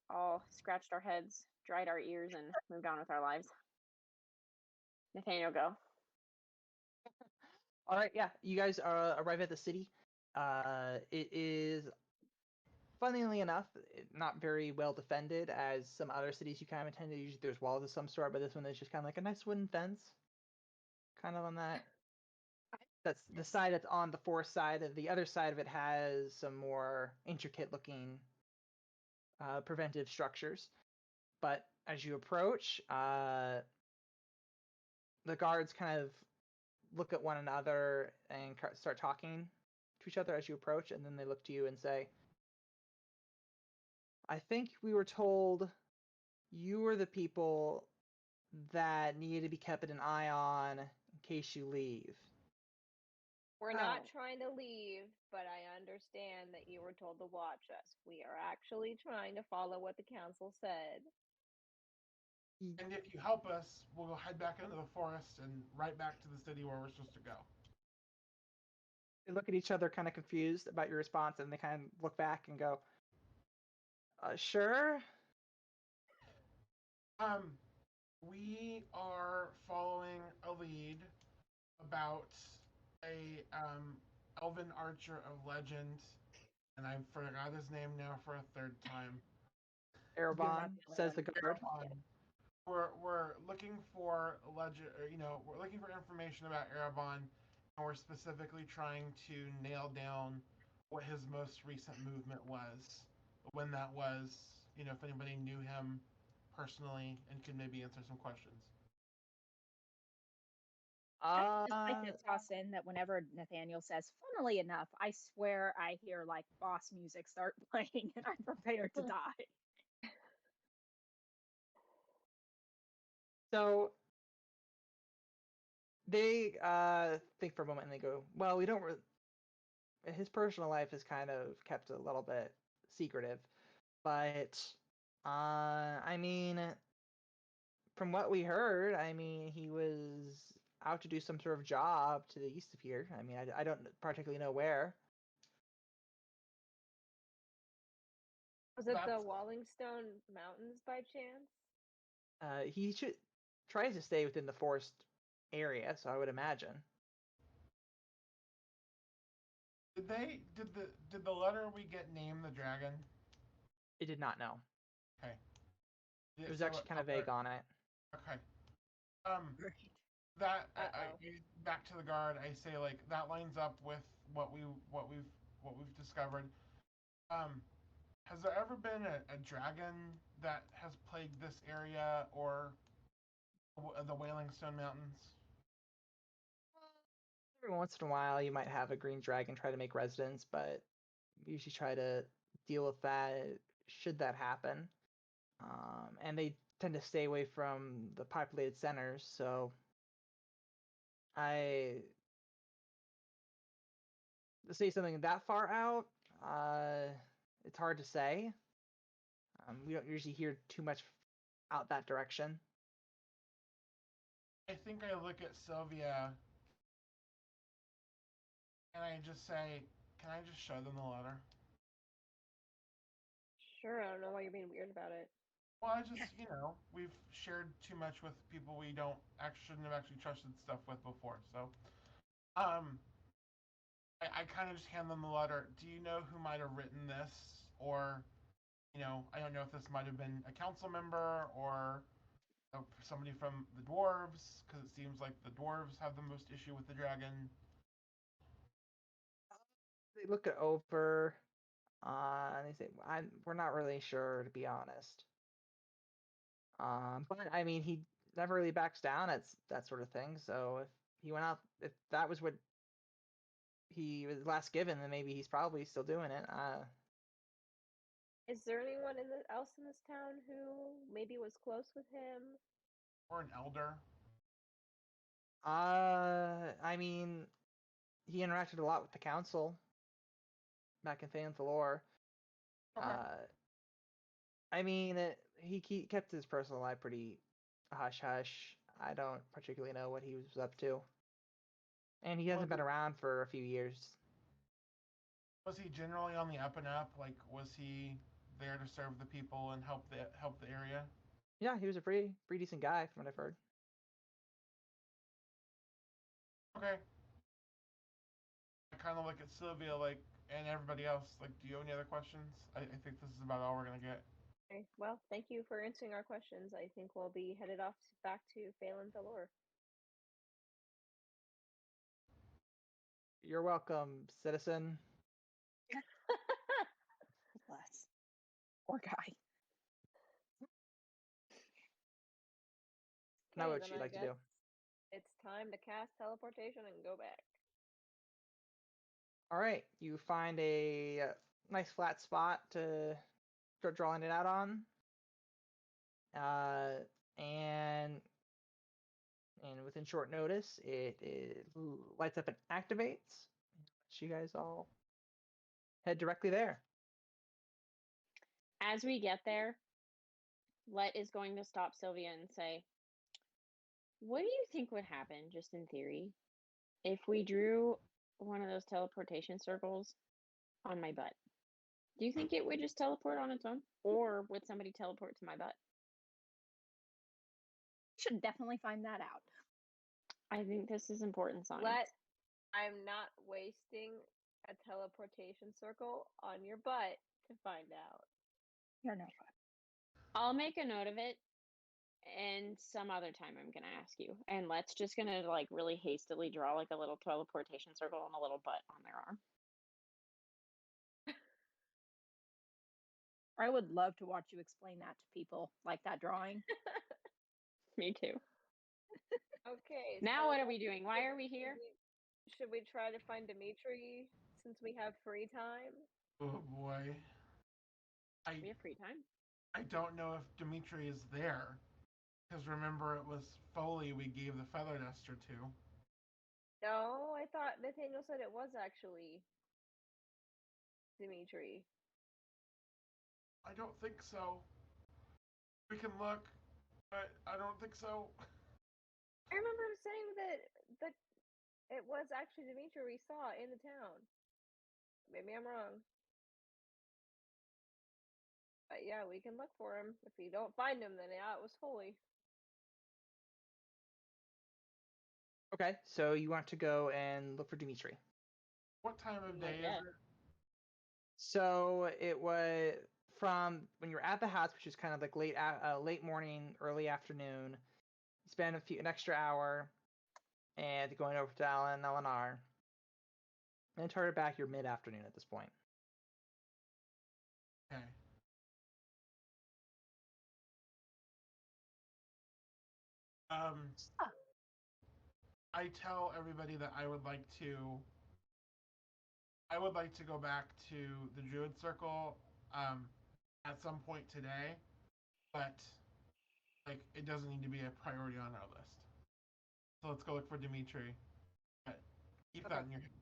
all scratched our heads, dried our ears, and moved on with our lives. Nathaniel, go. All right, yeah, you guys arrive at the city. It is, funnily enough, not very well defended as some other cities you kind of attend to. Usually there's walls of some sort, but this one is just kind of like a nice wooden fence, kind of on that. That's the side that's on the forest side. The other side of it has some more intricate-looking preventive structures. But as you approach, the guards kind of look at one another and start talking to each other as you approach, and then they look to you and say, I think we were told you were the people that needed to be kept an eye on in case you leave. We're not trying to leave, but I understand that you were told to watch us. We are actually trying to follow what the council said. And if you help us, we'll go head back into the forest and right back to the city where we're supposed to go. They look at each other kind of confused about your response, and they kind of look back and go, sure? We are following a lead about a elven archer of legend, and I forgot his name now for a third time. Erebon, says the guard. We're looking for we're looking for information about Erebon, and we're specifically trying to nail down what his most recent movement was, when that was, if anybody knew him personally and could maybe answer some questions. I just like to toss in that whenever Nathaniel says, funnily enough, I swear I hear like boss music start playing and I'm prepared to die. So they think for a moment and they go, well, we don't. His personal life is kind of kept a little bit secretive, but I mean, from what we heard, I mean, he was out to do some sort of job to the east of here. I mean, I don't particularly know where. Was it the Wallingstone Mountains by chance? He tries to stay within the forest area, so I would imagine. Did the letter we get name the dragon? It did not know. Okay. It was actually kind of vague on it. Okay. That back to the guard. I say like that lines up with what we've discovered. Has there ever been a dragon that has plagued this area or the Whalingstone Mountains? Every once in a while, you might have a green dragon try to make residence, but you usually try to deal with that should that happen. And they tend to stay away from the populated centers, so to say something that far out, it's hard to say. We don't usually hear too much out that direction. I think I look at Sylvia and I just say, can I just show them the letter? Sure, I don't know why you're being weird about it. Well, I just, we've shared too much with people we shouldn't have actually trusted stuff with before. So, I kind of just hand them the letter. Do you know who might have written this? Or, I don't know if this might have been a council member or somebody from the dwarves, because it seems like the dwarves have the most issue with the dragon. They look it over, and they say, we're not really sure, to be honest. But I mean, he never really backs down at that sort of thing. So if he went out, if that was what he was last given, then maybe he's probably still doing it. Is there anyone else in this town who maybe was close with him? Or an elder? I mean, he interacted a lot with the council back in Thanathalor. Okay. I mean, he kept his personal life pretty hush-hush. I don't particularly know what he was up to. And he hasn't been around for a few years. Was he generally on the up and up? Like, was he there to serve the people and help the area? Yeah, he was a pretty decent guy from what I've heard. Okay. I kind of look at Sylvia like, and everybody else. Like, do you have any other questions? I think this is about all we're gonna get. Okay, well, thank you for answering our questions. I think we'll be headed off back to Phelan Valor. You're welcome, citizen. Bless. Poor guy. Now Okay, what then you'd I like to guess do? it's time to cast teleportation and go back. All right, you find a nice flat spot to start drawing it out on, and within short notice, it lights up and activates. You guys all head directly there. As we get there, Let is going to stop Sylvia and say, "What do you think would happen, just in theory, if we drew one of those teleportation circles on my butt? Do you think it would just teleport on its own? Or would somebody teleport to my butt?" Should definitely find that out. I think this is important science. I'm not wasting a teleportation circle on your butt to find out. You're no fun. I'll make a note of it, and some other time I'm gonna ask you. And Let's just gonna like really hastily draw like a little teleportation circle and a little butt on their arm. I would love to watch you explain that to people, like that drawing. Me too. Okay. Now so what are we doing? Why are we here? Should we try to find Dimitri since we have free time? Oh boy. We have free time. I don't know if Dimitri is there. Because remember, it was Foley we gave the feather duster to. No, I thought Nathaniel said it was actually Dimitri. I don't think so. We can look, but I don't think so. I remember him saying that it was actually Dimitri we saw in the town. Maybe I'm wrong. But yeah, we can look for him. If we don't find him, then yeah, it was Foley. Okay, so you want to go and look for Dimitri. What time of day Yeah. is it? So it was from when you were at the house, which is kind of like late morning, early afternoon. You spend an extra hour, and going over to Alan and Eleanor. And turn back your mid-afternoon at this point. Okay. I tell everybody that I would like to go back to the Druid Circle at some point today, but like it doesn't need to be a priority on our list. So let's go look for Dimitri. But keep that in your hands.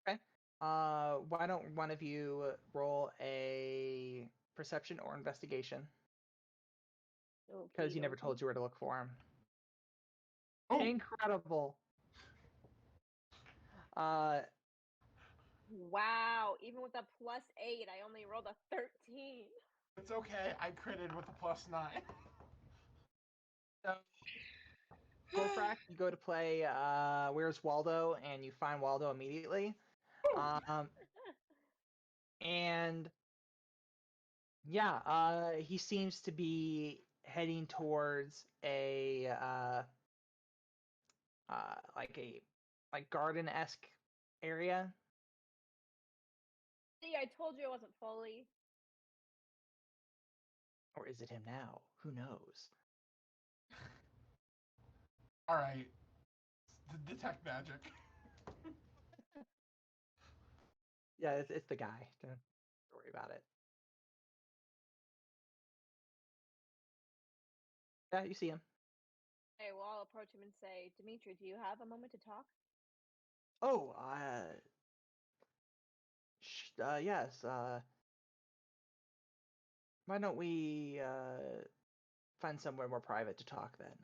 Okay. Why don't one of you roll a perception or investigation? Because you never told you where to look for him. Oh, Incredible. Wow, even with a +8, I only rolled a 13. it's okay. I critted with a +9. So, Wolfrack, you go to play Where's Waldo, and you find Waldo immediately. And yeah, he seems to be heading towards a like garden-esque area. See, I told you it wasn't Foley. Or is it him now? Who knows? All right. Detect magic. Yeah, it's the guy. Don't worry about it. Yeah, you see him. Hey, well, I'll approach him and say, Dimitri, do you have a moment to talk? Oh, yes. Why don't we find somewhere more private to talk then?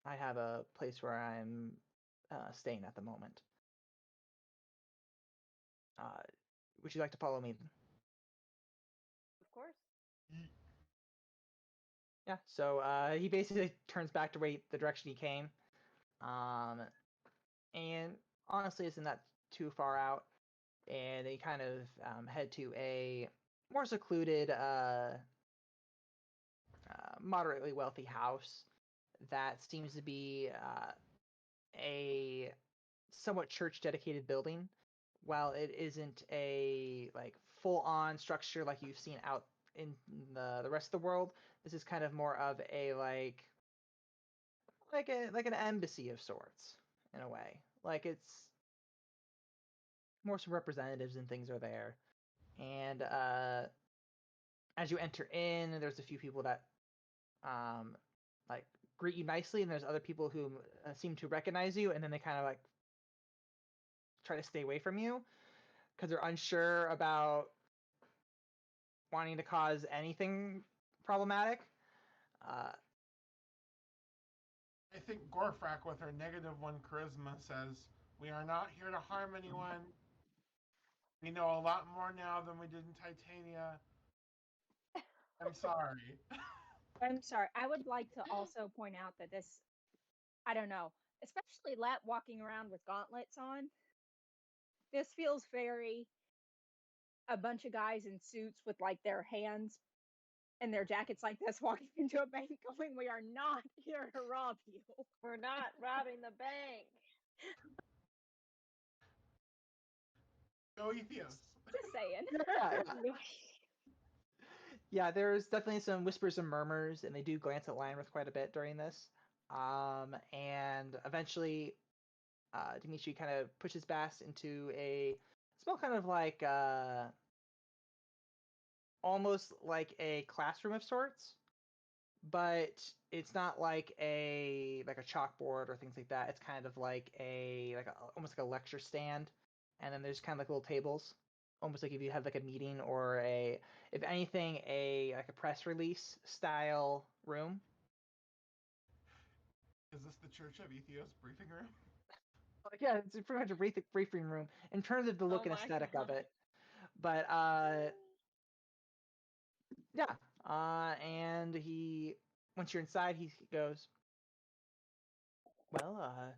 I have a place where I'm staying at the moment. would you like to follow me? Of course. Yeah. So he basically turns back to the direction he came, and honestly, isn't that too far out? And they kind of head to a more secluded, moderately wealthy house that seems to be a somewhat church-dedicated building. While it isn't a like full-on structure like you've seen out in the rest of the world, this is kind of more of a like an embassy of sorts in a way. Like it's more some representatives and things are there, and as you enter in, there's a few people that like greet you nicely, and there's other people who seem to recognize you, and then they kind of like try to stay away from you because they're unsure about wanting to cause anything problematic. I think Gorfrak, with her -1 charisma, says, "We are not here to harm anyone. We know a lot more now than we did in Titania. I'm sorry." I'm sorry. I would like to also point out that this, I don't know, especially Lat walking around with gauntlets on, this feels very a bunch of guys in suits with like their hands and their jackets like this walking into a bank going, "We are not here to rob you." We're not robbing the bank. Go Ethios. Just saying. Yeah, there's definitely some whispers and murmurs, and they do glance at Lionrith quite a bit during this. And eventually, Dimitri kind of pushes Bass into a small kind of like almost like a classroom of sorts, but it's not like a chalkboard or things like that. It's kind of like almost like a lecture stand, and then there's kind of like little tables, almost like if you have like a meeting or if anything, a press release style room. Is this the Church of Ethios briefing room? Yeah, it's pretty much a briefing room in terms of the look and aesthetic of it. But yeah, and once you're inside, he goes, "Well,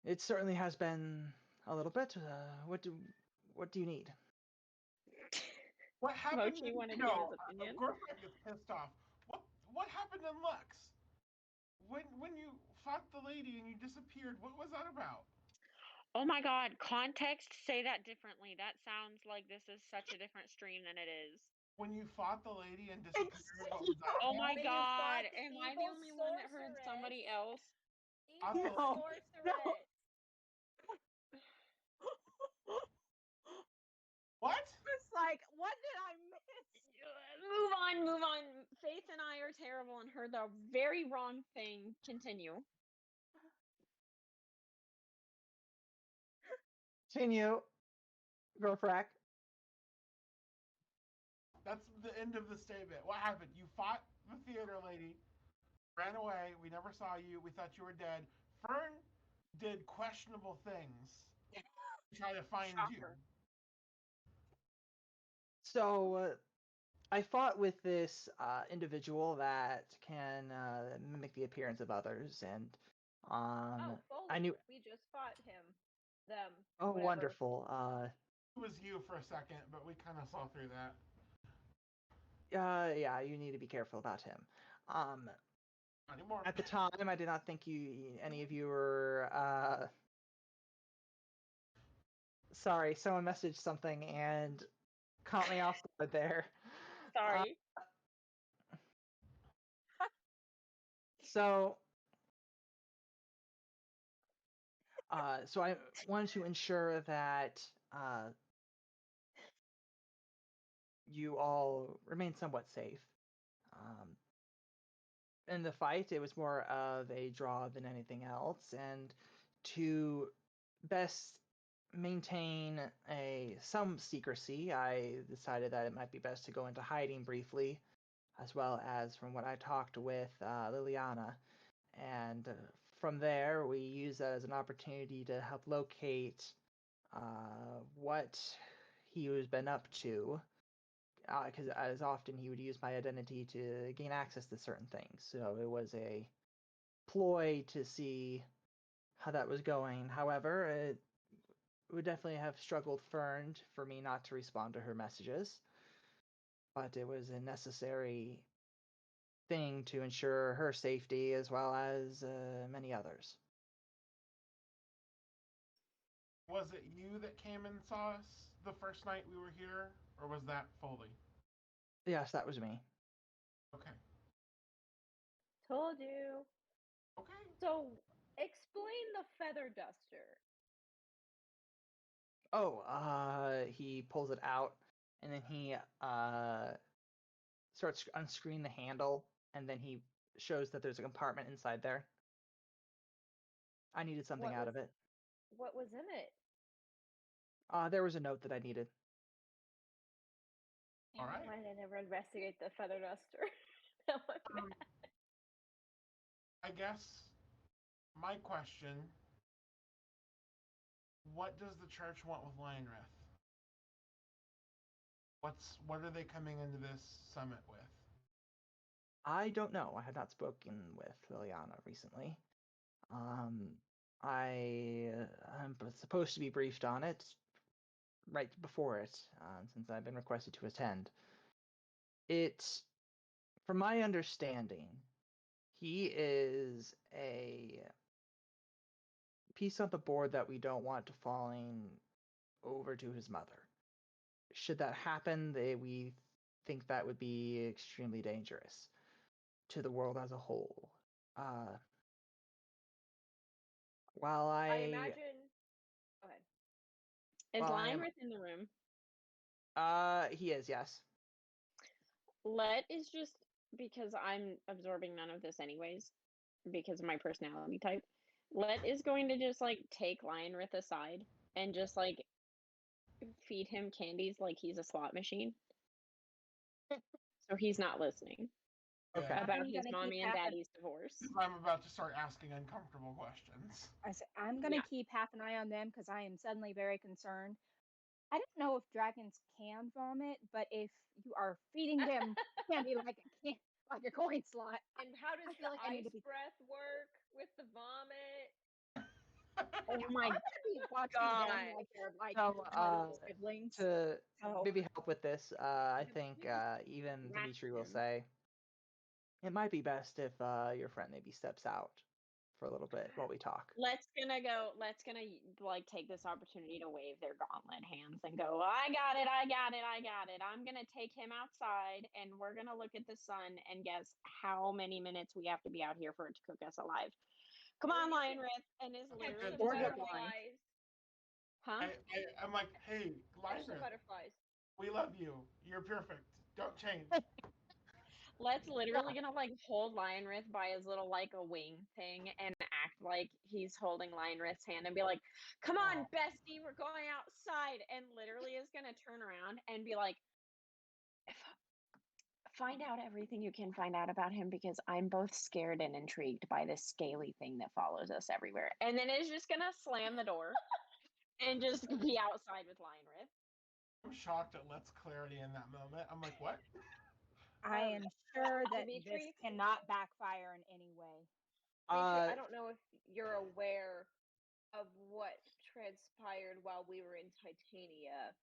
it certainly has been a little bit. What do you need?" What happened? Mochi wanted to hear his opinion. Gorfrak gets pissed off. What happened in Lux? When you fought the lady and you disappeared, what was that about? Oh my god, context, say that differently. That sounds like this is such a different stream than it is. When you fought the lady and disappeared, what was that Oh about? my When you god, fought the am I the evil only one that heard somebody else? Evil No. sorceress. What? It's like, what did I miss? Move on. Faith and I are terrible and heard the very wrong thing. Continue. Continue, Gorfrak. That's the end of the statement. What happened? You fought the theater lady, ran away. We never saw you. We thought you were dead. Fern did questionable things to try to find you. So I fought with this individual that can mimic the appearance of others, and Oh, Foley. I knew. We just fought him. Them. Oh, whatever. wonderful. It was you for a second, but we kind of saw through that. Yeah, you need to be careful about him. Not anymore. At the time, I did not think any of you were. Sorry, someone messaged something and caught me off guard there. Sorry. So I wanted to ensure that you all remain somewhat safe. In the fight, it was more of a draw than anything else, and to best maintain some secrecy, I decided that it might be best to go into hiding briefly, as well as from what I talked with Liliana. And from there, we use that as an opportunity to help locate what he was been up to, because as often he would use my identity to gain access to certain things. So it was a ploy to see how that was going. However, it would definitely have struggled Fern for me not to respond to her messages, but it was a necessary thing to ensure her safety as well as many others. Was it you that came and saw us the first night we were here, or was that Foley? Yes, that was me. Okay. Told you. Okay. So, explain the feather duster. Oh, he pulls it out, and then he starts unscrewing the handle, and then he shows that there's a compartment inside there. I needed something out of it. What was in it? There was a note that I needed. All right. Why did I never investigate the feather duster? Now I'm mad. I guess my question, what does the church want with Lionrith? What are they coming into this summit with? I don't know. I had not spoken with Liliana recently. I'm supposed to be briefed on it right before it, since I've been requested to attend. It's, from my understanding, he is a piece on the board that we don't want to falling over to his mother. Should that happen, we think that would be extremely dangerous to the world as a whole. While I imagine. Go ahead. Is Well, Lionrith in the room? He is, yes. Let is just because I'm absorbing none of this anyways, because of my personality type. Let is going to just like take Lionrith aside and just like feed him candies like he's a slot machine. So he's not listening Okay. about I'm his gonna mommy keep and half an- daddy's divorce. I'm about to start asking uncomfortable questions. I'm gonna Yeah. keep half an eye on them because I am suddenly very concerned. I don't know if dragons can vomit, but if you are feeding them candy like a coin slot, And how does I the feel like I need ice to be. breath work with the vomit? Oh my I'm gonna be watching God. them like they're like So, little siblings. to So maybe help with this, I think even Dimitri will say it might be best if your friend maybe steps out for a little bit while we talk. Let's gonna like take this opportunity to wave their gauntlet hands and go, I got it, I got it, I got it. I'm gonna take him outside and we're gonna look at the sun and guess how many minutes we have to be out here for it to cook us alive. Come on, Lionrith, and is literally Good. just Or like, good wine. Butterflies. huh? I'm like, hey, There's the Lionrith, butterflies. we love you. You're perfect. Don't change. Let's literally gonna like hold Lionrith by his little like a wing thing and act like he's holding Lionrith's hand and be like, "Come on, Aw. bestie, we're going outside." And literally is gonna turn around and be like, "Find out everything you can find out about him because I'm both scared and intrigued by this scaly thing that follows us everywhere." And then is just gonna slam the door and just be outside with Lionrith. I'm shocked at Let's clarity in that moment. I'm like, what? I am sure that this Dimitri? cannot backfire in any way. Dimitri, Uh, I don't know if you're aware of what transpired while we were in Titania.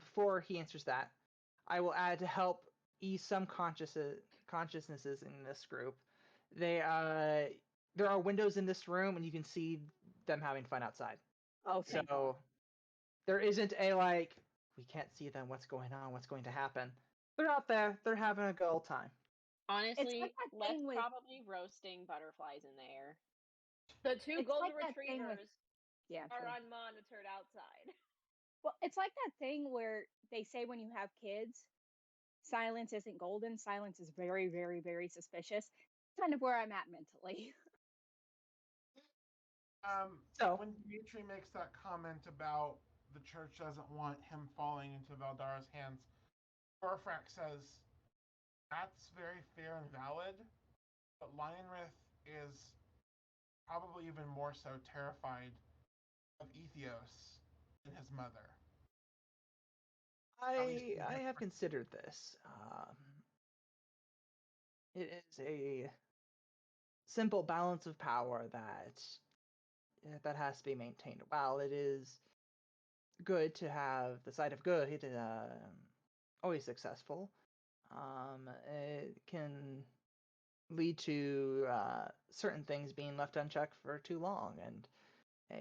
Before he answers that, I will add to help ease some consciousnesses in this group. There are windows in this room, and you can see them having fun outside. Oh, thank God. So there isn't a like we can't see them. What's going on? What's going to happen? They're out there. They're having a good old time. Honestly, that let's thing with- probably roasting butterflies in the air. The two It's golden like that thing with- retrievers Yeah, are true. unmonitored outside. Well, it's like that thing where they say when you have kids, silence isn't golden. Silence is very, very, very suspicious. Kind of where I'm at mentally. So- When Dimitri makes that comment about the church doesn't want him falling into Valdara's hands, Gorfrak says, that's very fair and valid, but Lionrith is probably even more so terrified of Ethios and his mother? I have considered this. It is a simple balance of power that has to be maintained. While it is good to have the side of good always successful, it can lead to certain things being left unchecked for too long, and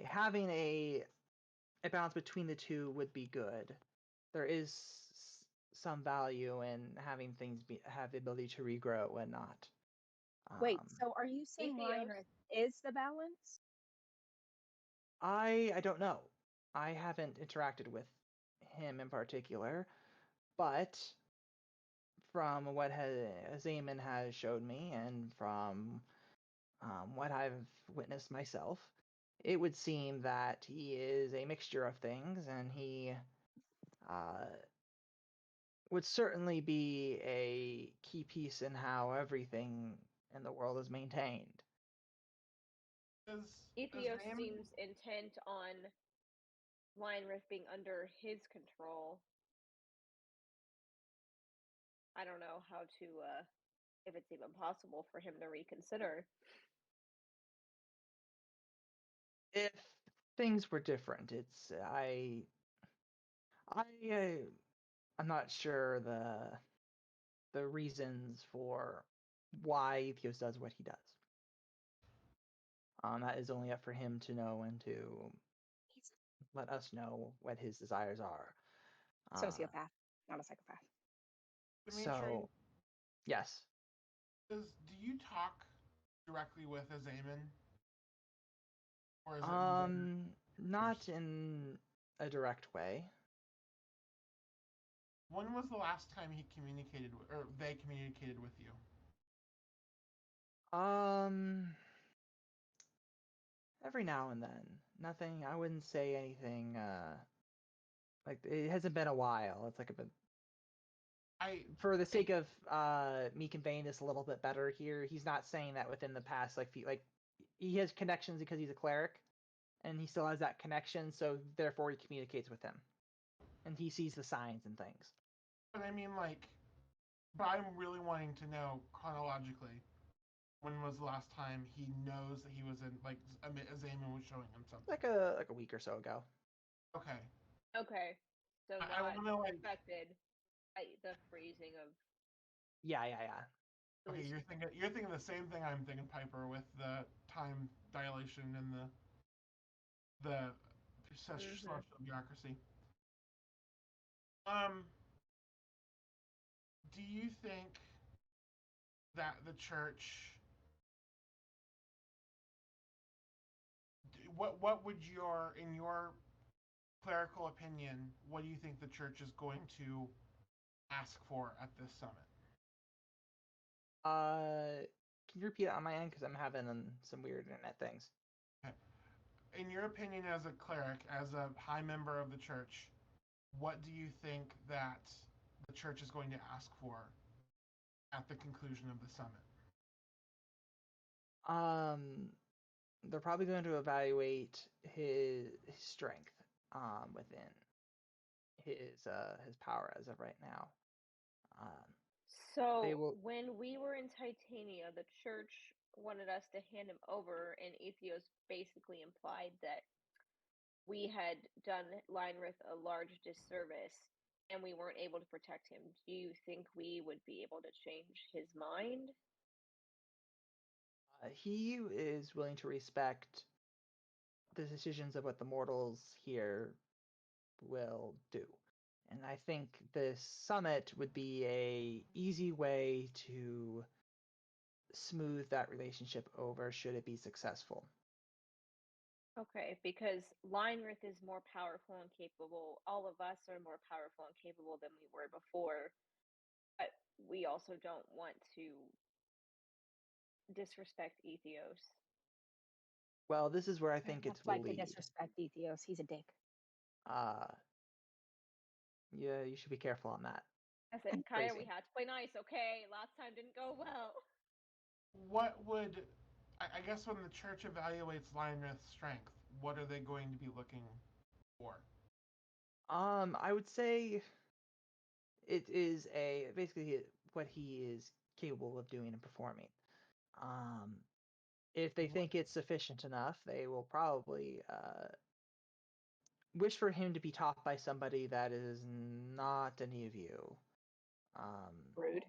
having a balance between the two would be good. There is some value in having things have the ability to regrow and not. Wait, so are you saying Ethios. Lionrith is the balance? I don't know. I haven't interacted with him in particular, but from what Zaman has showed me, and from what I've witnessed myself, it would seem that he is a mixture of things, and he would certainly be a key piece in how everything in the world is maintained. Ethios seems intent on Lionrith being under his control. I don't know how to, if it's even possible for him to reconsider. If things were different, I'm not sure the reasons for why Ethios does what he does. That is only up for him to know and to let us know what his desires are. Sociopath, not a psychopath. Dimitri, So, yes. do you talk directly with Azaman? Or is it Not in a direct way. When was the last time he communicated or they communicated with you? Every now and then. Nothing. I wouldn't say anything. Like it hasn't been a while. It's like a bit. For the sake of me conveying this a little bit better here, he's not saying that within the past like he has connections because he's a cleric, and he still has that connection. So therefore, he communicates with him, and he sees the signs and things. But I mean, but I'm really wanting to know chronologically. When was the last time he knows that he was in Azaman was showing him something? Like a week or so ago. Okay. Okay. So I want to know affected by the freezing of. Yeah. Okay, you're thinking the same thing I'm thinking, Piper, with the time dilation and the celestial bureaucracy. Do you think that the church? What would in your clerical opinion, what do you think the church is going to ask for at this summit? Can you repeat it on my end, because I'm having some weird internet things. Okay. In your opinion, as a cleric, as a high member of the church, what do you think that the church is going to ask for at the conclusion of the summit? They're probably going to evaluate his strength within his power as of right now. So when we were in Titania, the church wanted us to hand him over, and Ethios basically implied that we had done Lionrith a large disservice and we weren't able to protect him. Do you think we would be able to change his mind? He is willing to respect the decisions of what the mortals here will do. And I think this summit would be a easy way to smooth that relationship over should it be successful. Okay, because Lionrith is more powerful and capable. All of us are more powerful and capable than we were before. But we also don't want to disrespect Ethios. Well, this is where I think it's will like lead. to disrespect Ethios. He's a dick. Yeah, you should be careful on that. I said, Kaya, we had to play nice, okay? Last time didn't go well. What would, I guess when the church evaluates Lionrith's strength, what are they going to be looking for? I would say it is basically what he is capable of doing and performing. If they think it's sufficient enough, they will probably wish for him to be taught by somebody that is not any of you. Rude.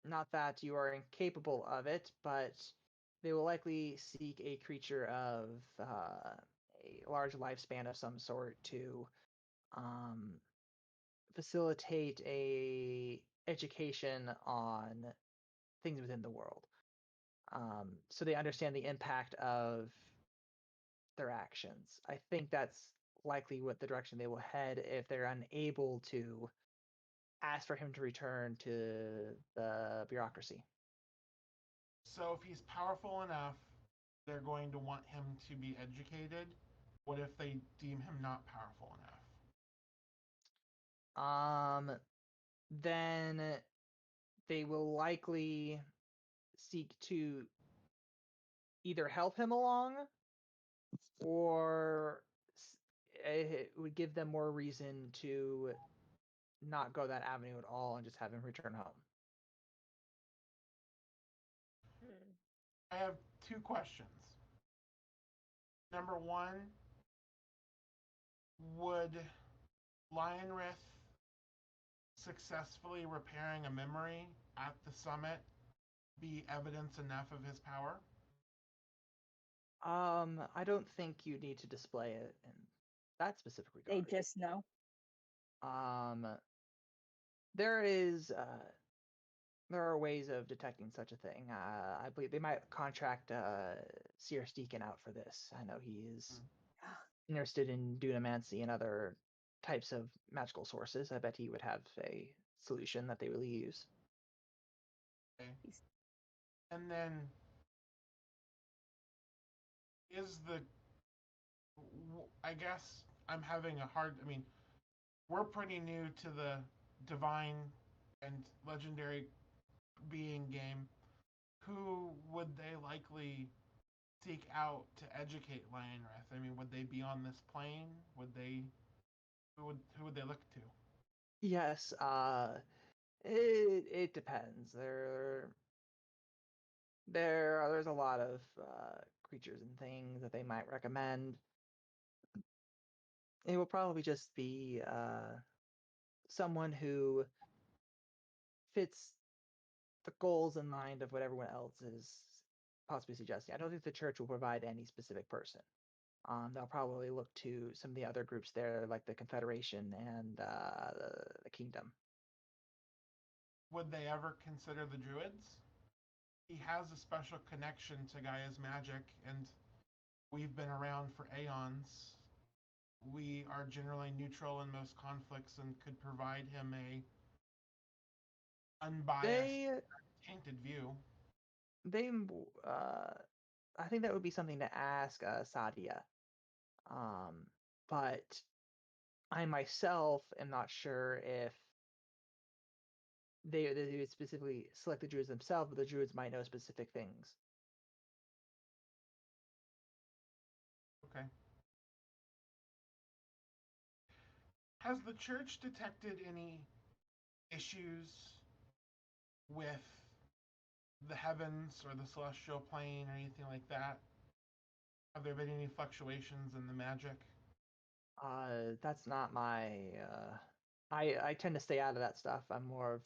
Not that you are incapable of it, but they will likely seek a creature of a large lifespan of some sort to facilitate a education on things within the world. So they understand the impact of their actions. I think that's likely what the direction they will head if they're unable to ask for him to return to the bureaucracy. So if he's powerful enough, they're going to want him to be educated. What if they deem him not powerful enough? Then they will likely seek to either help him along or it would give them more reason to not go that avenue at all and just have him return home. I have two questions. Number one, would Lionrith successfully repairing a memory at the summit be evidence enough of his power? I don't think you need to display it in that specific They regard. just know. There is there are ways of detecting such a thing. I believe they might contract Seer Deacon out for this. I know he is interested in dunamancy and other types of magical sources. I bet he would have a solution that they really use. Okay. And then is the I guess I'm having a hard we're pretty new to the divine and legendary being game. Who would they likely seek out to educate Lionrith? I mean, would they be on this plane? Would they who would they look to? Yes, it depends. There's a lot of creatures and things that they might recommend. It will probably just be someone who fits the goals in mind of what everyone else is possibly suggesting. I don't think the church will provide any specific person. They'll probably look to some of the other groups there, like the Confederation and the Kingdom. Would they ever consider the Druids? He has a special connection to Gaia's magic, and we've been around for aeons. We are generally neutral in most conflicts and could provide him a unbiased, tainted view. They, I think that would be something to ask Sadia. But I myself am not sure if they would specifically select the druids themselves, but the druids might know specific things. Okay. Has the church detected any issues with the heavens or the celestial plane or anything like that? Have there been any fluctuations in the magic? That's not my. I tend to stay out of that stuff. I'm more of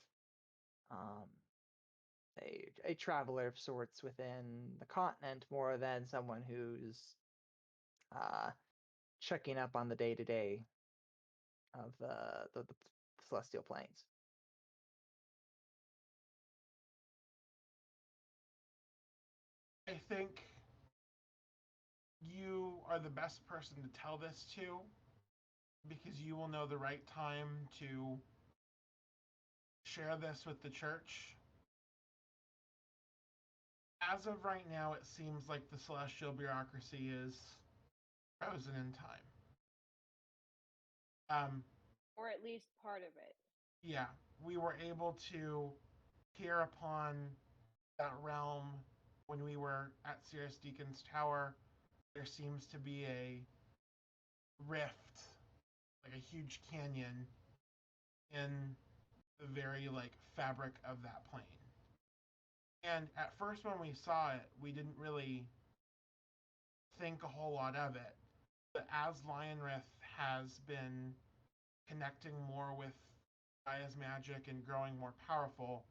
a traveler of sorts within the continent more than someone who's checking up on the day to day of the celestial planes. I think you are the best person to tell this to because you will know the right time to share this with the church. As of right now, it seems like the celestial bureaucracy is frozen in time. Or at least part of it. Yeah, we were able to peer upon that realm when we were at Sirius Deacon's Tower. there seems to be a rift, like a huge canyon, in the very like fabric of that plane. And at first, when we saw it, we didn't really think a whole lot of it. But as Lionrith has been connecting more with Gaia's magic and growing more powerful,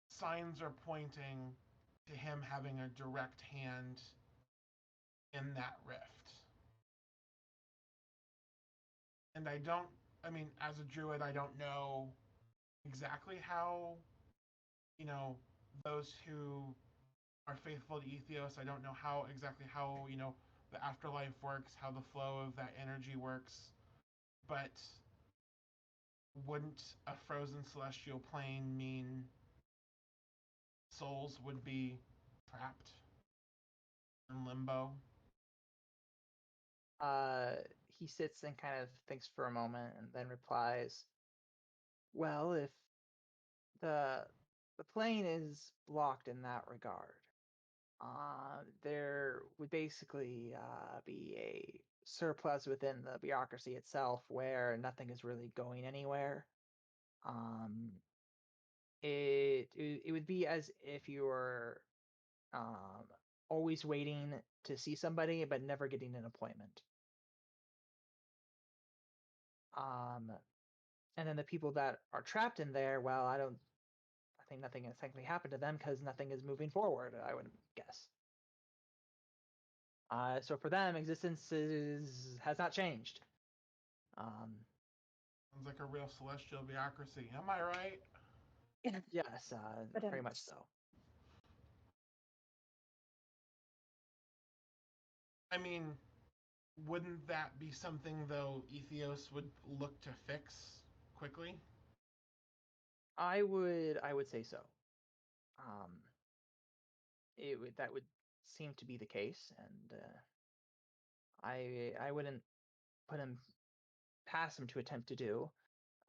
signs are pointing to him having a direct hand in that rift. And as a druid, I don't know exactly how, you know, those who are faithful to Ethos, I don't know exactly how, the afterlife works, how the flow of that energy works. But wouldn't a frozen celestial plane mean souls would be trapped in limbo? He sits and kind of thinks for a moment and then replies, "Well, if the the plane is blocked in that regard, there would basically be a surplus within the bureaucracy itself where nothing is really going anywhere. Um, it would be as if you were um, always waiting to see somebody but never getting an appointment. Um, and then the people that are trapped in there, well, I think nothing has technically happened to them because nothing is moving forward, I would guess. So for them, existence has not changed. Sounds like a real celestial bureaucracy. Am I right? Yes, But, very much so. I mean, wouldn't that be something, though, Ethos would look to fix quickly? I would say so. That would seem to be the case, and I wouldn't put him past him to attempt to do.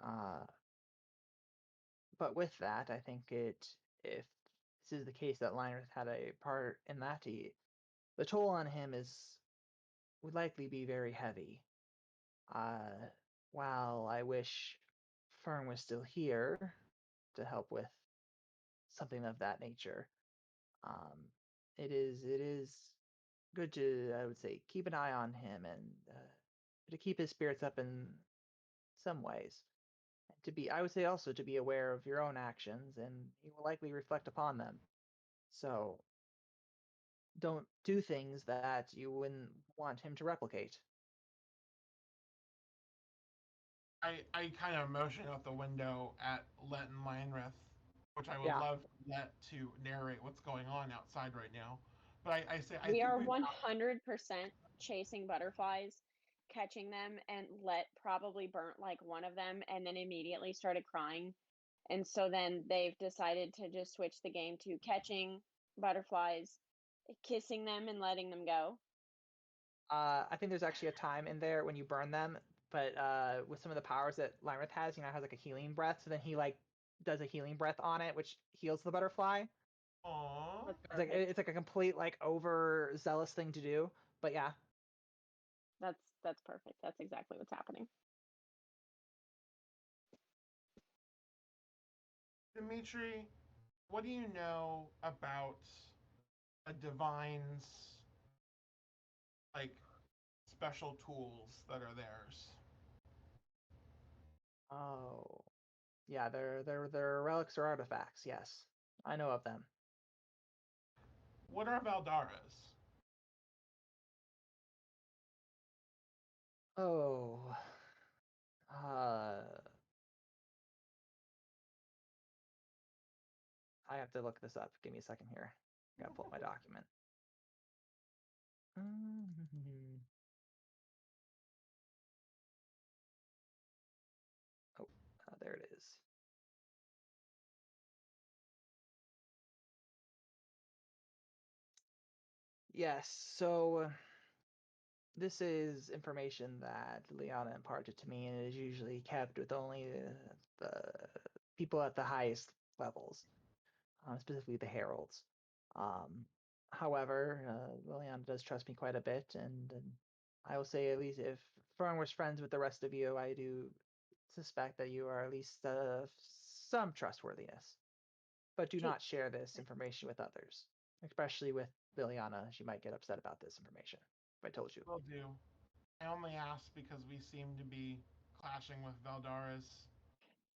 Uh, but with that, I think if this is the case that Linus had a part in that, the toll on him would likely be very heavy. Uh, while I wish Fern was still here to help with something of that nature, um, it is good to, I would say, keep an eye on him and to keep his spirits up in some ways. I would say also to be aware of your own actions, and he will likely reflect upon them. So don't do things that you wouldn't want him to replicate. I kind of motion out the window at Let and Lionrith, which I would Yeah. love Let to narrate what's going on outside right now. But I say I We think are we've 100% chasing butterflies, catching them, and Let probably burnt like one of them and then immediately started crying. And so then they've decided to just switch the game to catching butterflies, kissing them, and letting them go. I think there's actually a time in there when you burn them, but with some of the powers that Lynrith has, it has like a healing breath. So then he like does a healing breath on it, which heals the butterfly. Aww. It's like a complete like overzealous thing to do. But yeah, That's perfect. That's exactly what's happening. Dimitri, what do you know about a divine's like special tools that are theirs? oh yeah, they're relics or artifacts. Yes, I know of them. What are Valdara's? Oh, uh, I have to look this up. Give me a second here. Gotta pull up my document. Oh, there it is. Yes, so this is information that Liana imparted to me, and it is usually kept with only the people at the highest levels, specifically the heralds. Um, However, Liliana does trust me quite a bit, and I will say at least if Fern was friends with the rest of you, I do suspect that you are at least some trustworthiness. But do not share this information with others, especially with Liliana. She might get upset about this information. If I told you. Will do. I only asked because we seem to be clashing with Valdara's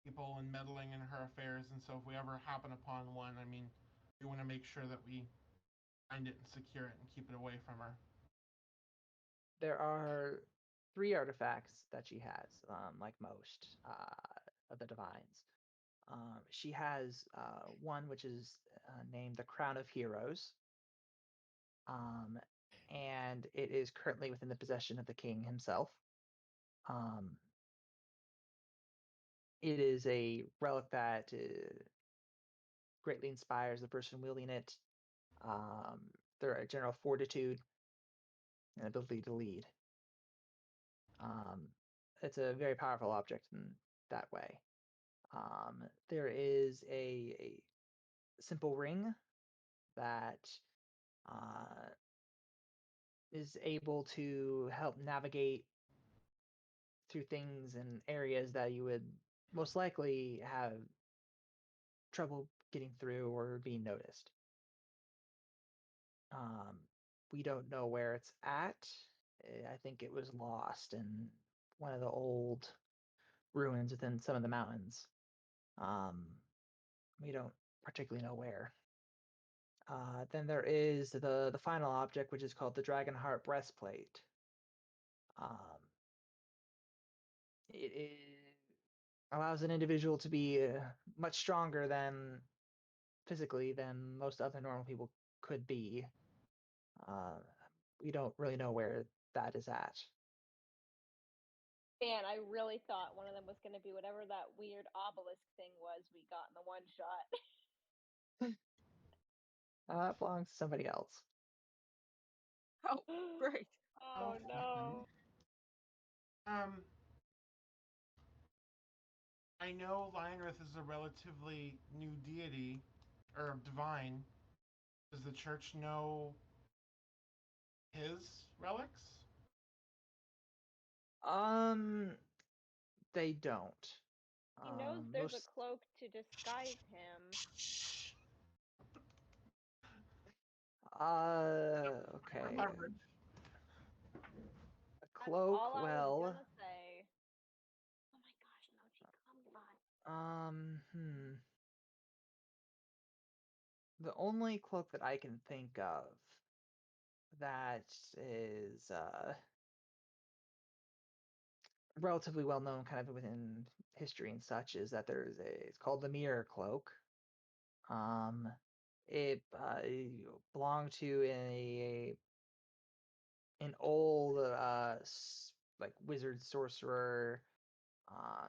people and meddling in her affairs, and so if we ever happen upon one, I mean, we want to make sure that we find it and secure it and keep it away from her. There are 3 artifacts that she has, like most of the divines. She has one which is named the Crown of Heroes, and it is currently within the possession of the king himself. It is a relic that greatly inspires the person wielding it. Their general fortitude and ability to lead. It's a very powerful object in that way. There is a simple ring that is able to help navigate through things and areas that you would most likely have trouble getting through or being noticed. We don't know where it's at. I think it was lost in one of the old ruins within some of the mountains. We don't particularly know where. Then there is the final object, which is called the Dragonheart Breastplate. It allows an individual to be much stronger than physically than most other normal people could be. We don't really know where that is at. Man, I really thought one of them was going to be whatever that weird obelisk thing was we got in the one shot. That belongs to somebody else. Oh, great. Oh no. I know Lionrith is a relatively new deity, or divine. Does the church know his relics? They don't. He knows there's a cloak to disguise him. Okay. Leverage. A cloak, All I well. was gonna say. Oh my gosh, Mochi, come on. The only cloak that I can think of that is relatively well known kind of within history and such is that it's called the Mirror Cloak. It belonged to an old like wizard sorcerer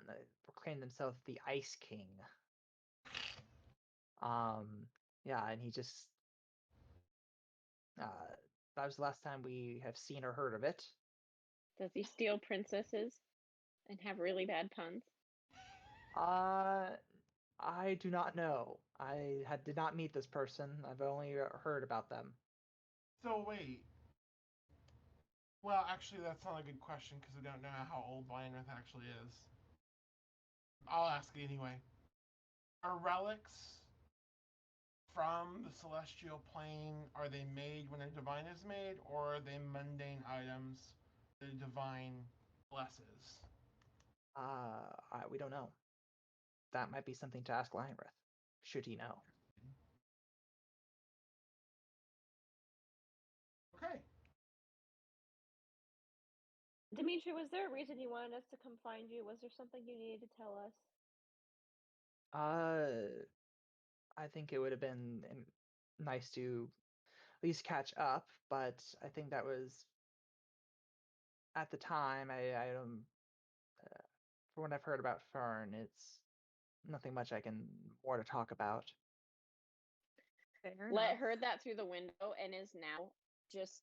that proclaimed himself the Ice King. Yeah, and he just that was the last time we have seen or heard of it. Does he steal princesses and have really bad puns? I do not know. Did not meet this person. I've only heard about them. So wait. Well, actually, that's not a good question because I don't know how old Lionrith actually is. I'll ask it anyway. Are relics from the celestial plane, are they made when a divine is made, or are they mundane items the divine blesses? We don't know. That might be something to ask Lionrith, should he know. Okay. Dimitri, was there a reason you wanted us to come find you? Was there something you needed to tell us? I think it would have been nice to at least catch up, but I think that was at the time. For what I've heard about Fern, it's nothing much I can more to talk about. Let heard that through the window and is now just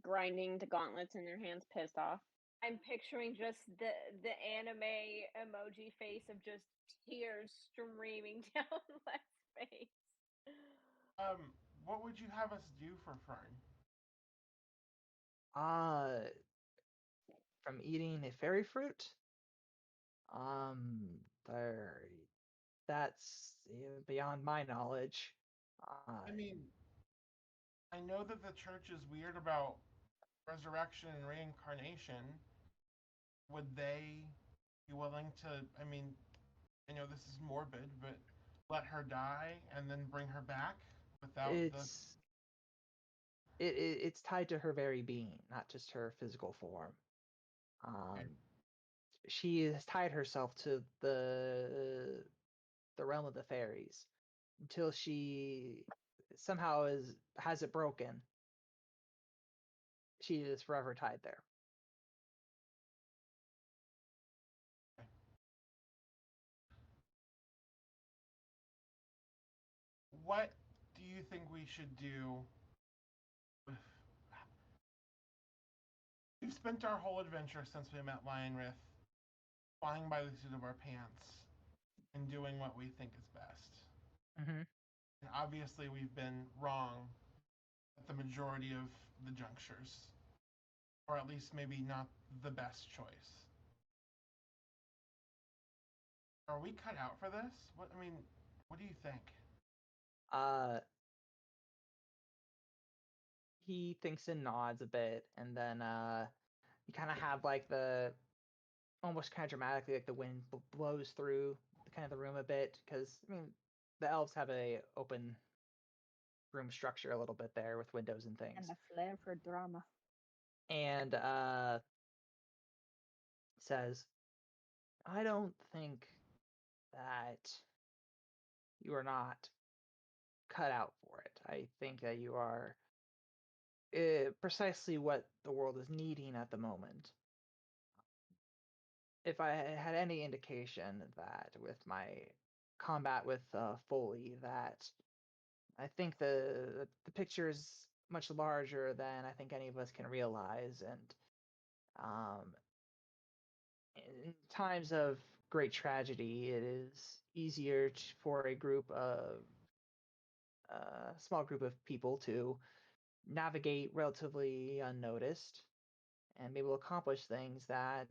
grinding the gauntlets in their hands, pissed off. I'm picturing just the anime emoji face of just tears streaming down Let's face. what would you have us do for Fern? From eating a fairy fruit? There, that's beyond my knowledge. I mean, I know that the church is weird about resurrection and reincarnation. Would they be willing to? I mean, I know this is morbid, but let her die and then bring her back without the. It's tied to her very being, not just her physical form. Okay. She has tied herself to the realm of the fairies until she somehow has it broken. She is forever tied there. What do you think we should do? We've spent our whole adventure since we met Lionrith flying by the seat of our pants and doing what we think is best. Mm-hmm. And obviously, we've been wrong at the majority of the junctures, or at least maybe not the best choice. Are we cut out for this? What do you think? He thinks and nods a bit, and then you kind of have like the almost kind of dramatically like the wind blows through kind of the room a bit because the elves have a open room structure a little bit there with windows and things. And a flair for drama. And says, I don't think that you are not cut out for it. I think that you are precisely what the world is needing at the moment. If I had any indication that with my combat with Foley, that I think the picture is much larger than I think any of us can realize, and in times of great tragedy, it is easier for a group of small group of people to navigate relatively unnoticed and be able to accomplish things that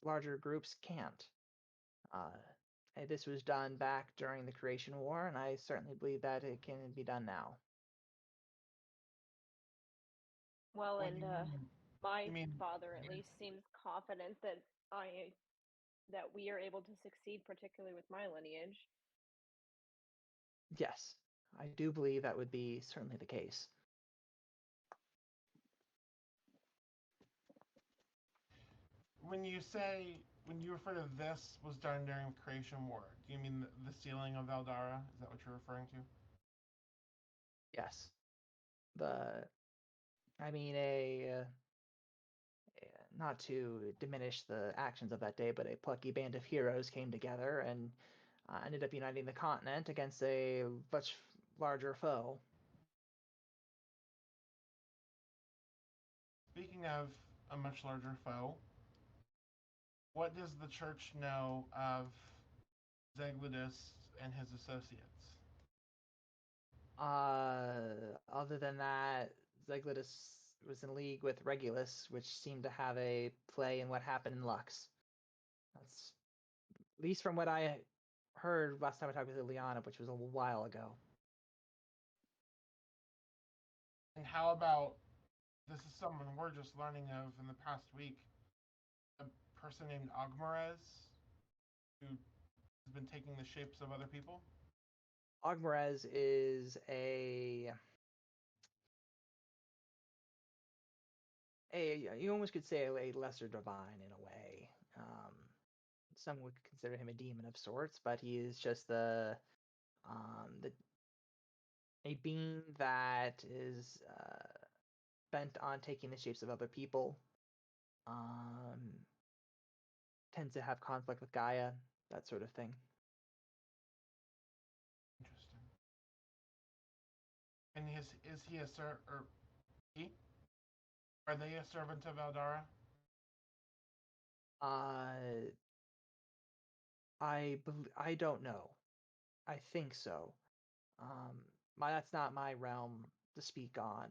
larger groups can't. Uh, this was done back during the Creation War, and I certainly believe that it can be done now. Well, What do and you mean? my You mean father at least seems confident that we are able to succeed, particularly with my lineage. Yes, I do believe that would be certainly the case. when you refer to this was done during the Creation War? Do you mean the sealing of Valdara? Is that what you're referring to? Yes, the I mean a not to diminish the actions of that day, but a plucky band of heroes came together and ended up uniting the continent against a much larger foe. Speaking of a much larger foe, what does the church know of Zeglidus and his associates? Other than that, Zeglidus was in league with Regulus, which seemed to have a play in what happened in Lux. That's at least from what I heard last time I talked with Ileana, which was a while ago. And how about this is someone we're just learning of in the past week? A person named Ogmarez, who has been taking the shapes of other people? Ogmarez is you almost could say a lesser divine in a way. Some would consider him a demon of sorts, but he is just the a being that is bent on taking the shapes of other people. Tends to have conflict with Gaia, that sort of thing. Interesting. And is he a or he? Are they a servant of Eldara? Uh, I don't know. I think so. that's not my realm to speak on.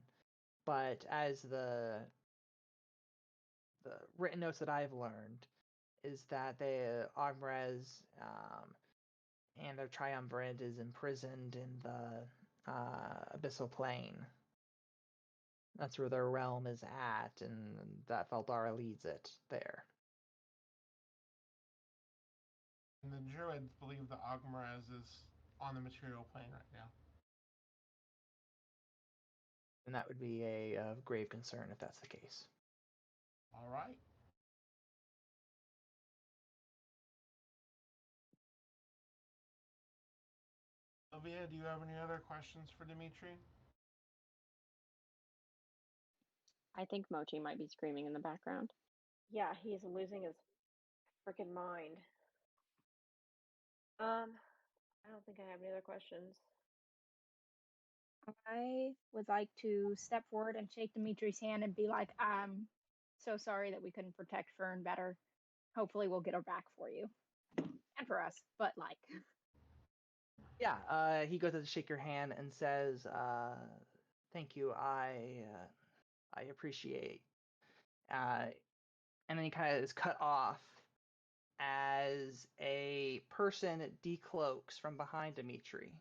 But as the written notes that I've learned is that the Agmrez and their triumvirate is imprisoned in the abyssal plane. That's where their realm is at, and that Valdara leads it there. And the druids believe the Agmaraz is on the material plane right now. And that would be a grave concern if that's the case. All right. Sylvia, do you have any other questions for Dimitri? I think Mochi might be screaming in the background. Yeah, he's losing his freaking mind. I don't think I have any other questions. I would like to step forward and shake Dimitri's hand and be like, I'm so sorry that we couldn't protect Fern better. Hopefully we'll get her back for you. And for us, but like. Yeah, he goes to shake your hand and says, thank you, I appreciate. And then he kind of is cut off as a person decloaks from behind Dimitri.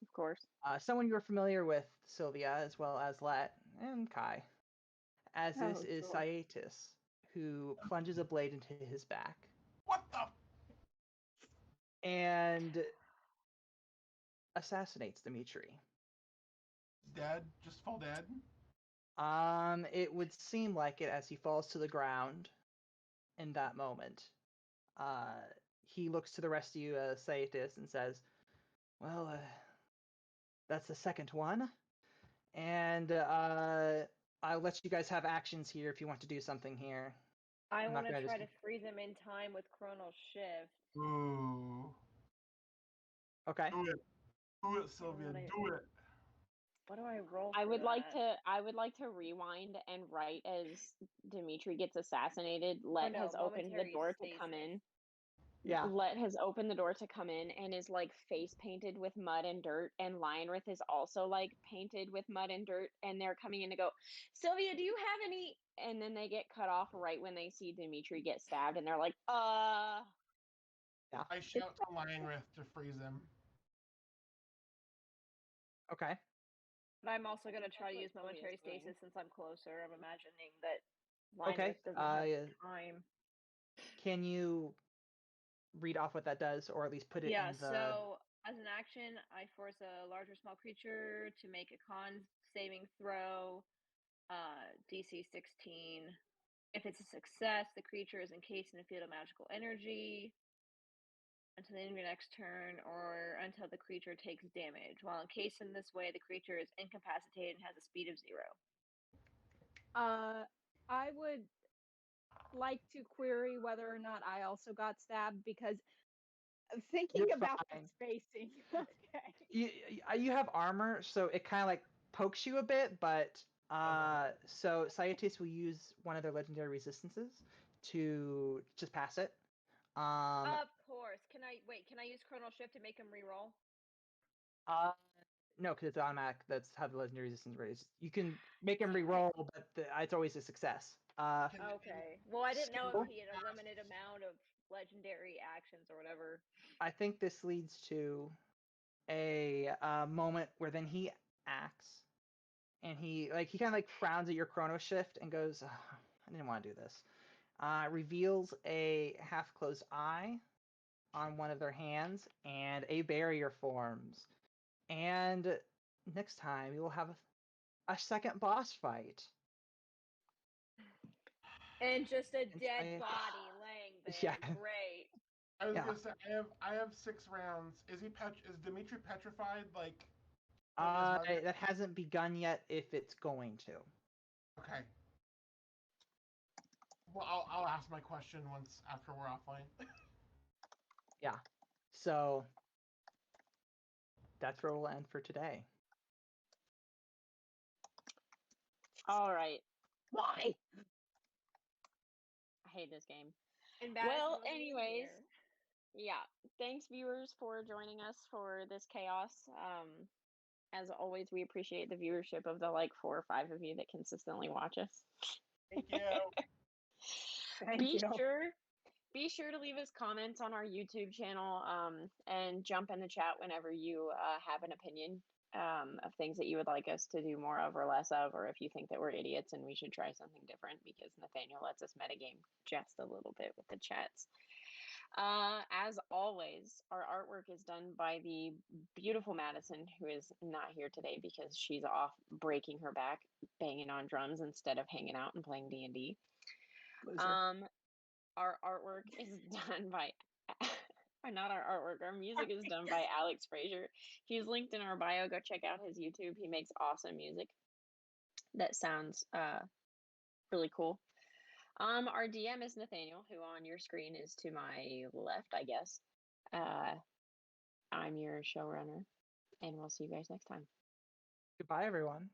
Of course. Someone you're familiar with, Sylvia, as well as Let and Kai, as this Oh, is joy. Sciatus, who plunges a blade into his back. What the? And assassinates Dimitri. Dead? Just fall dead? It would seem like it as he falls to the ground in that moment. He looks to the rest of you, Sciatus, and says, well, that's the second one. And I'll let you guys have actions here if you want to do something here. I I'm not want to gonna try just- to freeze him in time with Chronal Shift. Ooh. Okay. Do it. Do it, Sylvia. What I- Do it. What do I roll? I for would like that? to rewind and right as Dimitri gets assassinated. Let no, has opened the momentary door to come stasis. in. Yeah. Let has opened the door to come in and is like face painted with mud and dirt, and Lionrith is also like painted with mud and dirt, and they're coming in to go, Sylvia, do you have any? And then they get cut off right when they see Dimitri get stabbed, and they're like, I shout to Lionrith to freeze him. Okay. But I'm also going to try to what use momentary Sylvia's doing. stasis since I'm closer. I'm imagining that Okay, Lionrith doesn't have time. Can you read off what that does, or at least put it Yeah, in the... so as an action, I force a large or small creature to make a con saving throw, DC 16. If it's a success, the creature is encased in a field of magical energy until the end of your next turn, or until the creature takes damage. While encased in this way, the creature is incapacitated and has a speed of 0. I would like to query whether or not I also got stabbed because thinking You're about the fine. spacing. Okay. You have armor, so it kind of like pokes you a bit, but so Sciatus will use one of their legendary resistances to just pass it. Of course. Can I use Chronal Shift to make him reroll? No, because it's automatic. That's how the legendary resistance raise. You can make him re-roll, but it's always a success. Okay. Well, I didn't know skill? if he had a limited amount of legendary actions or whatever. I think this leads to a moment where then he acts, and he kind of like frowns at your chrono shift and goes, "Ugh, I didn't want to do this." Reveals a half-closed eye on one of their hands, and a barrier forms. And next time we will have a second boss fight. And just a And dead I- body laying there. Yeah. Great. I was Yeah. gonna say I have 6 rounds. Is Dimitri petrified? Like from his mother? That hasn't begun yet. If it's going to. Okay. Well, I'll ask my question once after we're offline. Yeah. So that's where we'll end for today. all right. Why? I hate this game. And Well, anyways, yeah. Thanks, viewers, for joining us for this chaos. as always, we appreciate the viewership of the 4 or 5 of you that consistently watch us. Thank you. Be sure to leave us comments on our YouTube channel, and jump in the chat whenever you have an opinion of things that you would like us to do more of or less of, or if you think that we're idiots and we should try something different, because Nathaniel lets us metagame just a little bit with the chats. As always, our artwork is done by the beautiful Madison, who is not here today because she's off breaking her back, banging on drums instead of hanging out and playing D&D. Our artwork is done by, or not our artwork, our music is done by Alex Frazier. He's linked in our bio. Go check out his YouTube. He makes awesome music that sounds really cool. Our DM is Nathaniel, who on your screen is to my left, I guess. I'm your showrunner, and we'll see you guys next time. Goodbye, everyone.